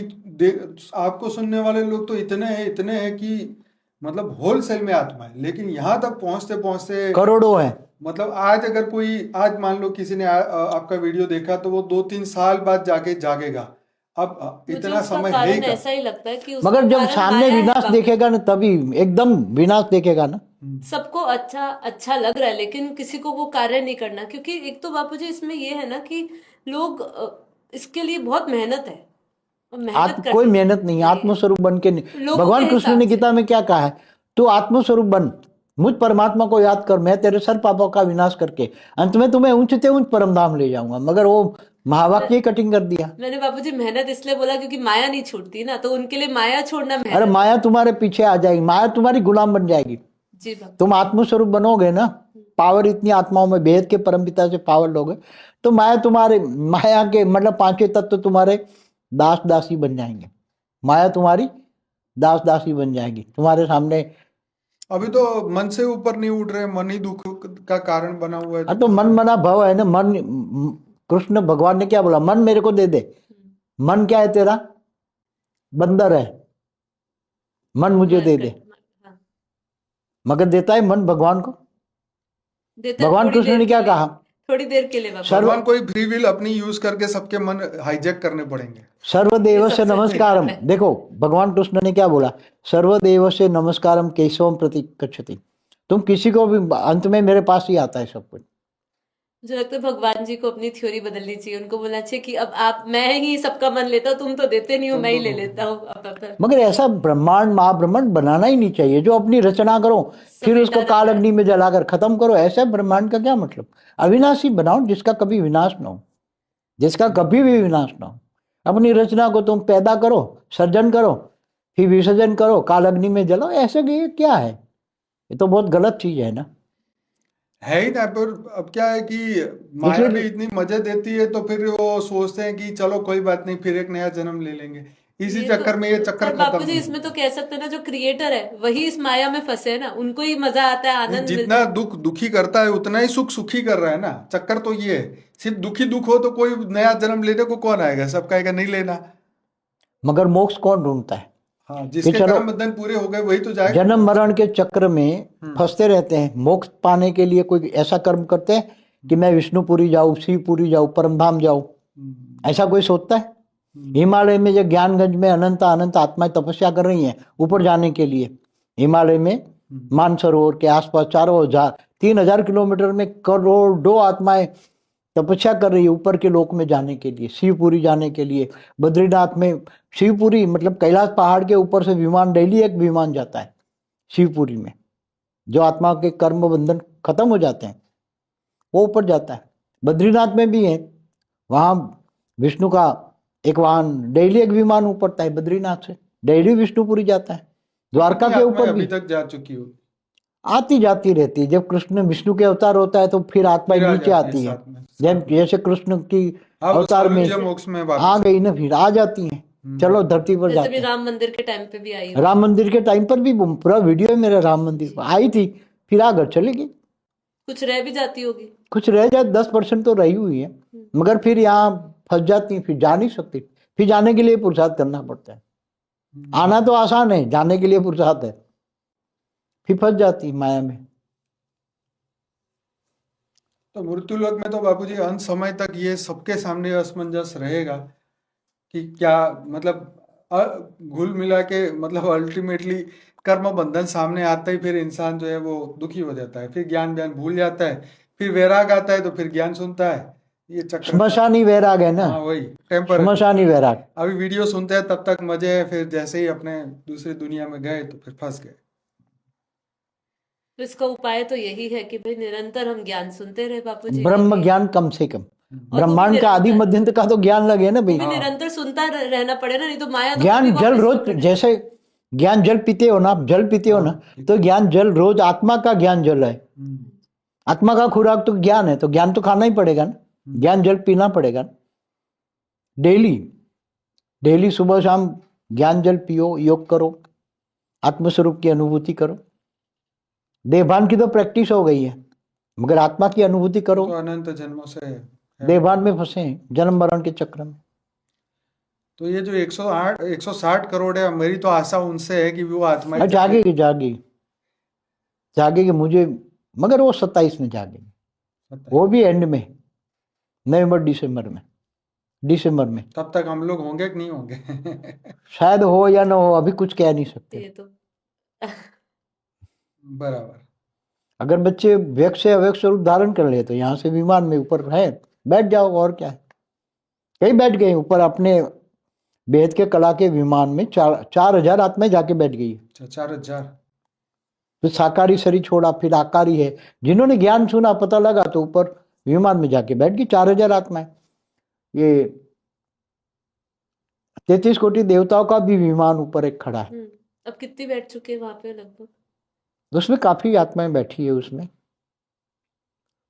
आपको सुनने वाले लोग तो इतने हैं कि मतलब होलसेल में आत्मा है, लेकिन यहाँ तक पहुँचते पहुँचते करोड़ों है। मतलब आज अगर कोई, आज मान लो किसी ने आपका वीडियो देखा तो वो 2-3 साल बाद जाके जागेगा। अब इतना समय है ही ऐसा ही लगता है कि मगर जब सामने विनाश देखेगा ना, तभी एकदम विनाश देखेगा ना, सबको अच्छा अच्छा लग रहा है, लेकिन किसी को वो कार्य नहीं करना, क्योंकि एक तो बापूजी इसमें ये है ना कि लोग इसके लिए बहुत मेहनत है, और मेहनत कोई करनी मेहनत नहीं, चाहिए आत्मस्वरूप बन के नहीं। लोगों भगवान के कृष्ण ने हिसाब से। गीता में क्या कहा है? तू आत्मस्वरूप बन, मुझ परमात्मा को याद कर, मैं तेरे सर पापों का विनाश करके अंत में तुम्हें ऊंचते ऊंच परम धाम ले जाऊंगा। मगर वो महावाक्य कटिंग कर दिया। मैंने बापूजी मेहनत इसलिए बोला क्योंकि माया नहीं छूटती ना, तो उनके लिए माया छोड़ना अरे मेहनत। माया तुम्हारे पीछे आ जाएगी, माया तुम्हारी गुलाम बन जाएगी। जी बापू। तुम आत्मस्वरूप बनोगे ना, पावर इतनी आत्माओं में भेद के परमपिता से पावर लोगे, तो माया तुम्हारे, माया के मतलब पांचवें तत्व तुम्हारे दास दासी बन जाएंगे। माया तुम्हारी दास दासी बन जाएगी तुम्हारे सामने। अभी तो मन से ऊपर नहीं उठ रहे, मन ही दुख का कारण बना हुआ है। तो मन मना भव है ना। मन, कृष्ण भगवान ने क्या बोला? मन मेरे को दे दे। मन क्या है तेरा? बंदर है। मन मुझे दे दे। हाँ, मगर देता है मन भगवान को? देता है भगवान थोड़ी कृष्ण देर ने के क्या लिए, कहा? थोड़ी देर के लिए बापू। सर्व भगवान कोई फ्री विल अपनी यूज करके सबके मन हाईजैक करने पड़ेंगे। सर्वदेव ये से सबसे नमस्कारम। अच्छा है। देखो भगवान कृष्ण ने क्या बोला? सर्वदेव से नमस्कारम केशवम प्रति गच्छति। तुम किसी को भी, अंत में मेरे पास ही आता है सब कुछ। मुझे लगता है भगवान जी को अपनी थ्योरी बदलनी चाहिए, उनको बोलना चाहिए कि अब आप, मैं ही सबका मन लेता हूँ, तुम तो देते नहीं हो, मैं ही ले लेता हूँ अब। मगर ऐसा ब्रह्मांड महाब्रह्मांड बनाना ही नहीं चाहिए जो अपनी रचना करो फिर उसको काल अग्नि में जलाकर खत्म करो। ऐसे ब्रह्मांड का क्या मतलब? अविनाशी बनाओ जिसका कभी विनाश ना हो, जिसका कभी भी विनाश ना हो। अपनी रचना को तुम पैदा करो, सर्जन करो, फिर विसर्जन करो, काल अग्नि में जलाओ। ऐसे ये क्या है? ये तो बहुत गलत चीज है ना। है ही ना। पर अब क्या है कि माया इसलिए भी इतनी मजे देती है, तो फिर वो सोचते हैं कि चलो कोई बात नहीं, फिर एक नया जन्म ले लेंगे। इसी ये चक्कर में ये तो चक्कर पर खत्म बापू जी नहीं इसमें तो होता। कह सकते हैं ना, जो क्रिएटर है वही इस माया में फंसे है ना, उनको ही मजा आता है, नहीं, आनंद मिलता जितना है। दुख दुखी करता है उतना ही सुख सुखी कर रहा है ना। चक्कर तो ये है, सिर्फ दुखी दुख हो तो कोई नया जन्म लेने को कौन आएगा? सब कहेगा नहीं लेना। मगर मोक्ष कौन ढूंढता है? हाँ, कि जिसके चलो कर्म बंधन पूरे हो गए वही तो जाएगा जन्म मोक्ष। मरण के चक्र में फंसते रहते हैं। मोक्ष पाने के लिए कोई ऐसा कर्म करते हैं कि मैं विष्णुपुरी जाऊं, शिवपुरी जाऊं, परमधाम जाऊं, ऐसा कोई सोचता है? हिमालय में जो ज्ञानगंज में अनंत अनंत आत्माएं तपस्या कर रही हैं ऊपर जाने के लिए, हिमालय में मानसरोवर के आसपास 3,000 किलोमीटर में करोड़ों आत्माएं तपस्या कर रही है ऊपर के लोक में जाने के लिए, शिवपुरी जाने के लिए। बद्रीनाथ में शिवपुरी मतलब कैलाश पहाड़ के ऊपर से विमान, डेली एक विमान जाता है शिवपुरी में। जो आत्मा के कर्म बंधन खत्म हो जाते हैं वो ऊपर जाता है। बद्रीनाथ में भी है, वहां विष्णु का एक वाहन, डेली एक विमान ऊपरता है बद्रीनाथ से, डेली विष्णुपुरी जाता है। द्वारका के ऊपर अभी भी तक जा चुकी हो? आती जाती रहती है। जब कृष्ण विष्णु के अवतार होता है तो फिर आत्मा फिर आ नीचे जाती आती है। साथ में। जब जैसे कृष्ण की अब अवतार में सायुज्य मोक्ष में आ वापस गई ना, फिर आ जाती हैं, चलो धरती पर जैसे जाते भी हैं। राम मंदिर के टाइम पे भी आई हो। राम मंदिर के टाइम पर भी पूरा वीडियो है मेरा, राम मंदिर पर आई थी, फिर आ घर चली गई। कुछ रह भी जाती होगी। कुछ रह जाए, 10% तो रही हुई है, मगर फिर यहाँ फंस जाती, फिर जा नहीं सकती। फिर जाने के लिए पुरुषार्थ करना पड़ता है। आना तो आसान है, जाने के लिए पुरुषार्थ है। फिर फंस जाती माया में। तो मृत्युलोक में तो बापूजी अंत समय तक ये सबके सामने असमंजस रहेगा कि क्या मतलब घुल मिला के, मतलब अल्टीमेटली कर्म बंधन सामने आते ही फिर इंसान जो है वो दुखी हो जाता है, फिर ज्ञान व्यान भूल जाता है, फिर वैराग आता है तो फिर ज्ञान सुनता है। ये चक्र। श्मशानी वैराग है ना। हाँ वही टेम्पर। श्मशानी वैराग। अभी वीडियो सुनते हैं तब तक मजे है, फिर जैसे ही अपने दूसरी दुनिया में गए तो फिर फंस गए। तो इसका उपाय तो यही है कि भाई निरंतर हम ज्ञान सुनते रहे बापूजी का ब्रह्म भी। ज्ञान कम से कम, और वो भी ब्रह्मांड का आदि निरंतर, मध्यंत का तो ज्ञान लगे ना वो भाई। भी निरंतर सुनता रहना पड़े ना, नहीं तो माया तो कभी ज्ञान जल वापस रोज, पकड़ लेगी। जैसे ज्ञान जल पीते हो ना, आप जल पीते हो ना, तो ज्ञान जल रोज, आत्मा का ज्ञान जल है। आत्मा का खुराक तो ज्ञान है, तो ज्ञान तो खाना ही पड़ेगा ना, ज्ञान जल पीना पड़ेगा ना। डेली डेली सुबह शाम ज्ञान जल पियो, योग करो, आत्मस्वरूप की अनुभूति करो। देहभान की तो प्रैक्टिस हो गई है, मगर आत्मा की अनुभूति करो। तो अनंत जन्मों से है। देहभान में फंसे हैं, जन्म मरण के चक्र में। तो ये जो 160 करोड़ है, मेरी तो आशा उनसे है कि वो आत्मा जागेगी जागेगी जागेगी मुझे, मगर वो 27 में जागेगी, वो भी एंड में, नवंबर दिसंबर में। तब तक हम लोग होंगे कि नहीं होंगे? शायद हो या ना हो, अभी कुछ कह नहीं सकते। ये तो बराबर। अगर बच्चे व्यक्त से अव्यक्त स्वरूप धारण कर ले तो यहाँ से विमान में ऊपर है, बैठ जाओ, और क्या है। कई बैठ गए ऊपर अपने बेहद के कला के विमान में, 4,000 आत्माएं जाके बैठ गई। अच्छा, 4,000। तो साकारी शरीर छोड़ा, फिर आकारी है, जिन्होंने ज्ञान सुना पता लगा तो ऊपर विमान में जाके बैठ गई 4,000 आत्माएं। ये 33 कोटि देवताओं का भी विमान ऊपर एक खड़ा है। अब कितनी बैठ चुके हैं वहां पे लगभग? उसमें काफी आत्माएं बैठी है, उसमें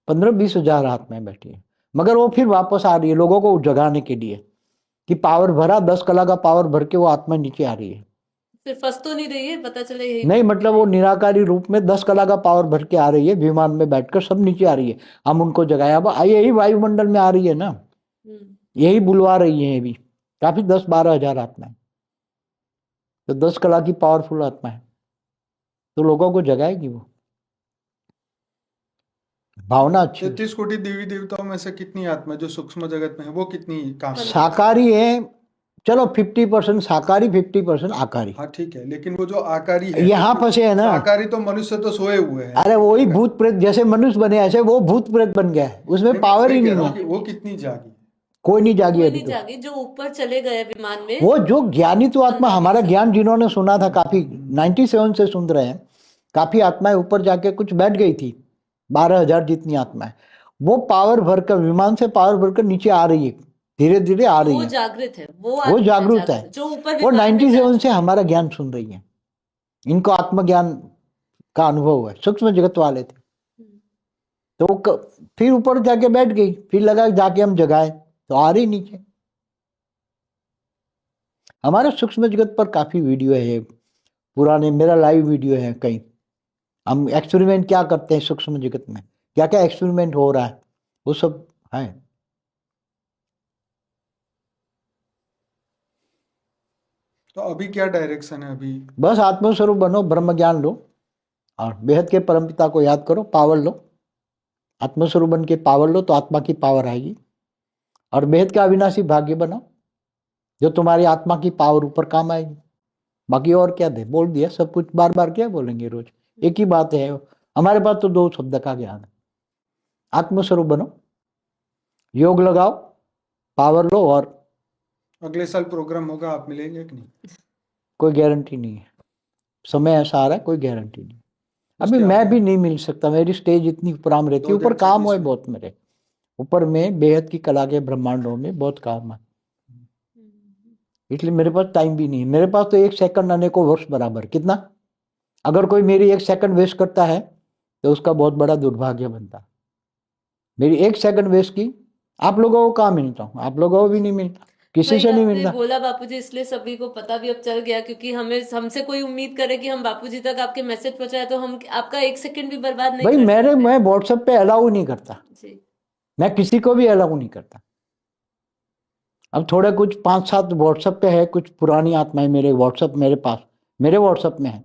15-20 हजार आत्माएं बैठी है, मगर वो फिर वापस आ रही है लोगों को जगाने के लिए कि पावर भरा, 10 कला का पावर भर के वो आत्मा नीचे आ रही है। फिर फंस तो नहीं रही है, पता चले यही नहीं, मतलब वो निराकारी रूप में 10 कला का पावर भर के आ रही है, विमान में बैठकर सब नीचे आ रही है। हम उनको जगाया, अब यही वायुमंडल में आ रही है ना, यही बुलवा रही है भी काफी 10-12 हजार आत्माएं। तो 10 कला की पावरफुल आत्मा है, तो लोगों को जगाएगी वो। भावना अच्छी। 33 कोटि देवी देवताओं में से कितनी आत्मा जो सूक्ष्म जगत में है, वो कितनी काम? साकारी है, चलो 50% साकारी, 50% आकारी। हाँ ठीक है, लेकिन वो जो आकारी है यहाँ फंसे है ना। आकारी तो मनुष्य तो सोए हुए हैं। अरे वही भूत प्रेत, जैसे मनुष्य बने ऐसे वो भूत प्रेत बन गया है, उसमें पावर ही नहीं है। वो कितनी जागी? कोई नहीं जागी कोई अभी नहीं तो। जागी, जो ऊपर चले गए विमान में। वो जो ज्ञानी तो आत्मा, हमारा ज्ञान जिन्होंने सुना था, काफी 97 से सुन रहे हैं, काफी आत्माएं ऊपर जाके कुछ बैठ गई थी, 12,000 जितनी आत्माएं, वो पावर भरकर, विमान से पावर भरकर नीचे आ रही है, धीरे धीरे आ रही वो है। जागृत है, वो जागरूक है, जो ऊपर वो विमान में 97 से हमारा ज्ञान सुन रही है। इनको आत्मज्ञान का अनुभव हुआ है, सूक्ष्म जगत वाले थे। तो वो फिर ऊपर जाके बैठ गई, फिर लगा जाके हम जगाए तो आ रही नीचे। हमारे सूक्ष्म जगत पर काफी वीडियो है पुराने, मेरा लाइव वीडियो है कई। हम एक्सपेरिमेंट क्या करते हैं सूक्ष्म जगत में, क्या क्या एक्सपेरिमेंट हो रहा है, वो सब है। तो अभी क्या डायरेक्शन है अभी? बस आत्मस्वरूप बनो, ब्रह्म ज्ञान लो और बेहद के परमपिता को याद करो, पावर लो। आत्मस्वरूप बन के पावर लो तो आत्मा की पावर आएगी, और बेहद का अविनाशी भाग्य बनाओ जो तुम्हारी आत्मा की पावर ऊपर काम आएगी। बाकी और क्या दे, बोल दिया सब कुछ, बार बार क्या बोलेंगे, रोज एक ही बात है। हमारे पास तो 2 शब्द का ज्ञान है, आत्मस्वरूप बनो, योग लगाओ, पावर लो, और अगले साल प्रोग्राम होगा, आप मिलेंगे कि नहीं? कोई गारंटी नहीं है, समय ऐसा आ रहा है, कोई गारंटी नहीं। अभी मैं भी नहीं मिल सकता, मेरी स्टेज इतनी ऊपराम रहती है, ऊपर काम हुआ बहुत मेरे ऊपर में, बेहद की कला के ब्रह्मांडों में बहुत काम है, इसलिए मेरे पास टाइम भी नहीं है। मेरे पास तो 1 सेकंड आने को वर्ष बराबर। कितना, अगर कोई मेरी 1 सेकंड वेस्ट करता है तो उसका बहुत बड़ा दुर्भाग्य बनता। मेरी 1 सेकंड वेस्ट की, आप लोगों को कहाँ मिलता हूँ, आप लोगों को भी नहीं मिलता, किसी से नहीं मिलता। बोला बापूजी, इसलिए सभी को पता भी अब चल गया, क्योंकि हमसे कोई उम्मीद करे कि हम बापूजी तक आपके मैसेज पहुंचाए तो हम आपका 1 सेकंड भी बर्बाद नहीं भाई कर सकते। मैं व्हाट्सएप पे अलाउ नहीं करता जी। मैं किसी को भी अलाउ नहीं करता। अब थोड़ा कुछ 5-7 व्हाट्सएप पे है, कुछ पुरानी आत्माएं मेरे व्हाट्सएप, मेरे पास मेरे व्हाट्सएप में है,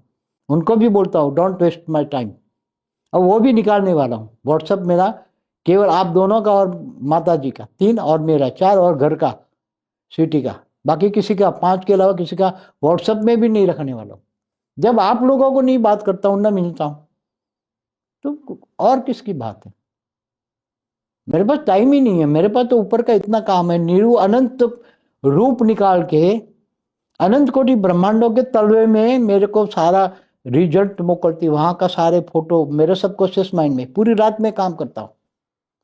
उनको भी बोलता हूँ डोंट वेस्ट माय टाइम। अब वो भी निकालने वाला हूँ। व्हाट्सएप मेरा केवल आप दोनों का और माता जी का, 3, और मेरा 4, और घर का सिटी का, बाकी किसी का 5 के अलावा किसी का व्हाट्सएप में भी नहीं रखने वाला हूँ। जब आप लोगों को नहीं बात करता हूँ, ना मिलता हूँ, तो और किसकी बात है। मेरे पास टाइम ही नहीं है, मेरे पास तो ऊपर का इतना काम है। नीरू अनंत रूप निकाल के अनंत कोटि ब्रह्मांडों के तलवे में मेरे को सारा रिजल्ट मोकलती, वहां का सारे फोटो मेरे सबकॉन्शियस माइंड में, पूरी रात में काम करता हूँ।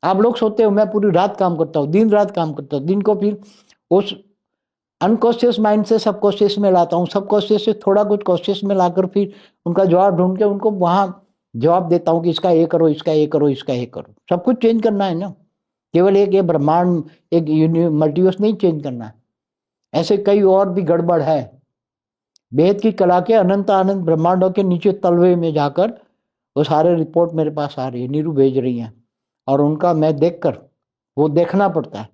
आप लोग सोते हो, मैं पूरी रात काम करता हूँ, दिन रात काम करता हूँ। दिन को फिर उस अनकॉन्शियस माइंड से सबकॉन्शियस में लाता हूँ, सबकॉन्शियस से थोड़ा कुछ कॉन्शियस में लाकर फिर उनका जवाब ढूंढ के उनको वहां जवाब देता हूँ कि इसका ये करो, इसका ये करो, इसका ये करो। सब कुछ चेंज करना है ना, केवल एक ये ब्रह्मांड, एक मल्टीवर्स नहीं चेंज करना है, ऐसे कई और भी गड़बड़ है। वेद की कला के अनंत अनंत ब्रह्मांडों के नीचे तलवे में जाकर वो सारे रिपोर्ट मेरे पास आ रही है, नीरू भेज रही हैं, और उनका मैं देखकर वो देखना पड़ता है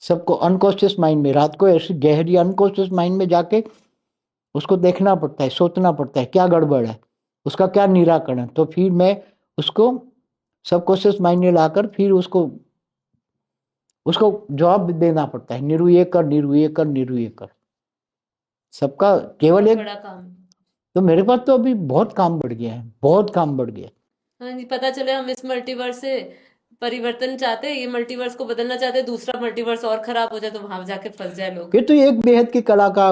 सबको अनकॉन्शियस माइंड में। रात को ऐसी गहरी अनकॉन्शियस माइंड में जाके उसको देखना पड़ता है, सोचना पड़ता है क्या गड़बड़ है, उसका क्या निराकरण। तो फिर मैं उसको सबकॉन्शियस माइंड में लाकर फिर उसको जवाब देना पड़ता है, नीरू ये कर, नीरू ये कर, नीरू ये कर। सबका केवल एक बड़ा काम। तो मेरे पास तो अभी बहुत काम बढ़ गया है, बहुत काम बढ़ गया। हाँ जी, पता चले हम इस मल्टीवर्स से परिवर्तन चाहते हैं, ये मल्टीवर्स को बदलना चाहते हैं, दूसरा मल्टीवर्स और खराब हो जाए तो वहां जाके फंस जाए लोग। ये तो एक बेहद की कला का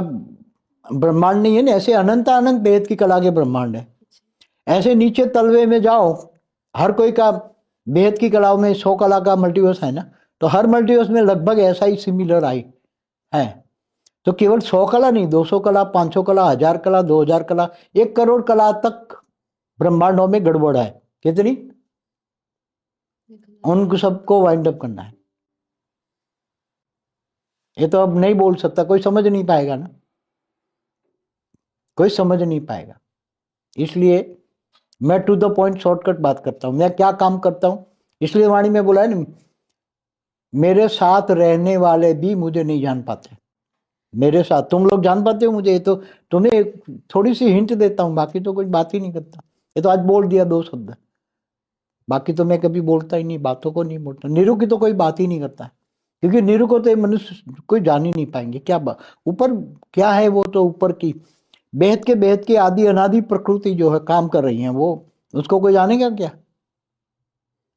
ब्रह्मांड नहीं है ना, ऐसे अनंत अनंत बेहद की कला के ब्रह्मांड है। ऐसे नीचे तलवे में जाओ, हर कोई का बेहद की कलाओं में 100 कला का मल्टीवर्स है ना, तो हर मल्टीवर्स में लगभग ऐसा ही सिमिलर आई है। तो केवल 100 कला नहीं, 200 कला, 500 कला, 1000 कला, 2000 कला, 1 करोड़ कला तक ब्रह्मांडों में गड़बड़ है। कितनी? उनको सबको वाइंड अप करना है। ये तो अब नहीं बोल सकता, कोई समझ नहीं पाएगा ना, कोई समझ नहीं पाएगा। इसलिए मैं टू द पॉइंट शॉर्टकट बात करता हूं। मैं क्या काम करता हूं, इसलिए वाणी में बोला है ना, मेरे साथ रहने वाले भी मुझे नहीं जान पाते। मेरे साथ तुम लोग जान पाते हो मुझे, ये तो तुम्हें थोड़ी सी हिंट देता हूं, बाकी तो कुछ बात ही नहीं करता। ये तो आज बोल दिया 2 शब्द, बाकी तो मैं कभी बोलता ही नहीं, बातों को नहीं बोलता। नीरू की तो कोई बात ही नहीं करता, क्योंकि नीरू को तो ये मनुष्य कोई जान ही नहीं पाएंगे। क्या ऊपर क्या है, वो तो ऊपर की बेहद के आदि अनादि प्रकृति जो है काम कर रही है, वो उसको कोई जानेगा क्या?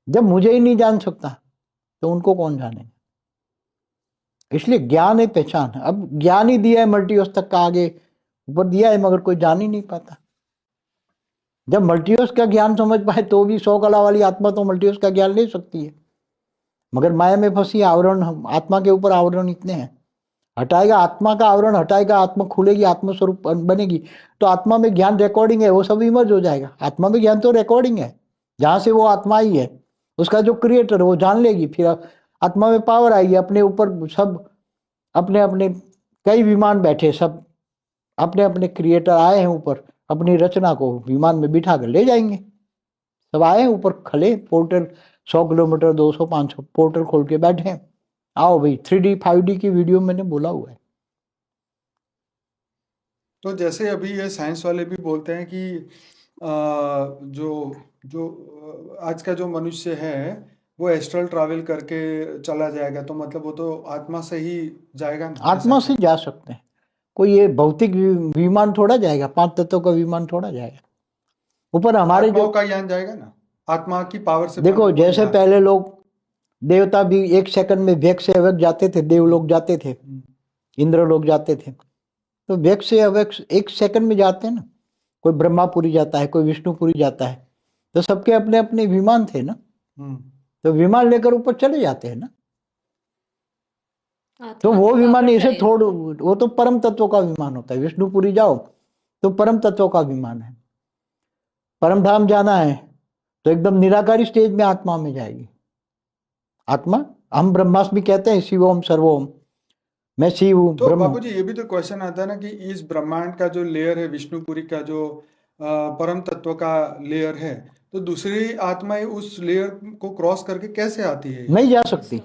जब मुझे ही नहीं जान सकता तो उनको कौन जानेगा? इसलिए ज्ञान है, पहचान है। अब ज्ञान ही दिया है मल्टीवर्स तक का, आगे ऊपर दिया है, मगर कोई जान ही नहीं पाता। जब मल्टीवर्स का ज्ञान समझ पाए तो भी 100 कला वाली आत्मा तो मल्टीवर्स का ज्ञान ले सकती है, मगर माया में फंसी आवरण, आत्मा के ऊपर आवरण इतने हैं। हटाएगा आत्मा का आवरण, हटाएगा, आत्मा खुलेगी, आत्म स्वरूप बनेगी, तो आत्मा में ज्ञान रिकॉर्डिंग है, वो सब इमर्ज हो जाएगा। आत्मा में ज्ञान तो रिकॉर्डिंग है, जहां से वो आत्मा ही है, उसका जो क्रिएटर है वो जान लेगी। फिर आत्मा में पावर आएगी, अपने ऊपर सब अपने अपने कई विमान बैठे, सब अपने अपने क्रिएटर आए हैं ऊपर, अपनी रचना को विमान में बिठा कर ले जाएंगे। सब आए हैं ऊपर, खले पोर्टल 100 किलोमीटर, 200, 500 पोर्टल खोल के बैठे हैं। आओ भाई, 3D 5D की वीडियो मैंने बोला हुआ है। तो जैसे अभी ये साइंस वाले भी बोलते हैं कि जो जो आज का जो मनुष्य है वो एस्ट्रल ट्रैवल करके चला जाएगा, तो मतलब वो तो आत्मा से ही जाएगा ना? आत्मा से जा सकते हैं, कोई ये भौतिक विमान थोड़ा जाएगा, 5 तत्वों का विमान थोड़ा जाएगा ऊपर। हमारे जो का ज्ञान जाएगा ना, आत्मा की पावर से। देखो, जैसे पहले लोग देवता भी 1 सेकंड में व्यक्त से अव्यक्त जाते थे, देव लोग जाते थे, इंद्र लोग जाते थे, तो व्यक्त से अव्यक्त 1 सेकंड में जाते हैं ना। कोई ब्रह्मापुरी जाता है, कोई विष्णुपुरी जाता है, तो सबके अपने अपने विमान थे ना, तो विमान लेकर ऊपर चले जाते हैं ना। तो वो विमान ऐसे थोड़ा, वो तो परम तत्वों का विमान होता है। विष्णुपुरी जाओ तो परम तत्वों का विमान है। परम धाम जाना है तो एकदम निराकारी स्टेज में आत्मा में जाएगी आत्मा। हम ब्रह्मास्मि कहते हैं, शिवोम सर्वोम, मैं शिव हूं। तो बापू जी, ये भी तो क्वेश्चन आता है ना कि इस ब्रह्मांड का जो लेयर है, विष्णुपुरी का जो परम तत्व का लेयर है, तो दूसरी आत्माएं उस लेयर को क्रॉस करके कैसे आती है? नहीं जा सकती,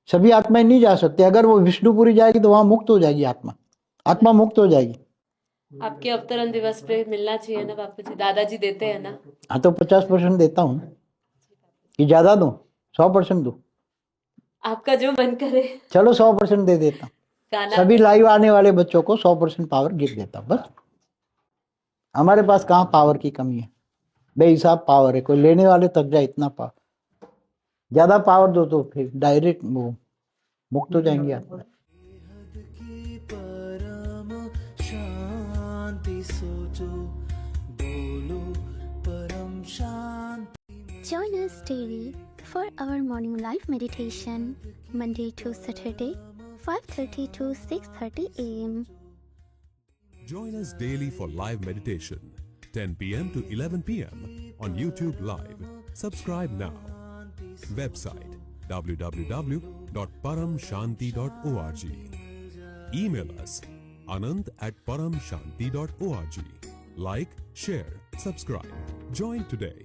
सभी आत्माएं नहीं जा सकती। अगर वो विष्णुपुरी जाएगी तो वहां मुक्त हो जाएगी आत्मा, आत्मा मुक्त हो जाएगी। आपके अवतरण दिवस पे मिलना चाहिए ना बापू जी, दादाजी देते हैं ना? हाँ, तो 50% देता हूँ कि ज्यादा दूं, 100% दूं, आपका जो मन करे। चलो 100% दे देता हूँ। सभी लाइव आने वाले बच्चों को 100% पावर गिफ्ट देता हूँ। बस हमारे पास कहाँ पावर की कमी है, बेहिसाब पावर है। कोई लेने वाले तक जाए इतना पावर, ज्यादा पावर दो तो फिर डायरेक्ट वो मुक्त हो जाएंगे आप। Join us daily for our morning live meditation, Monday to Saturday, 5:30 to 6:30 a.m. Join us daily for live meditation, 10 p.m. to 11 p.m. on YouTube Live. Subscribe now. Website www.paramshanti.org. Email us anand@paramshanti.org. Like, share, subscribe. Join today.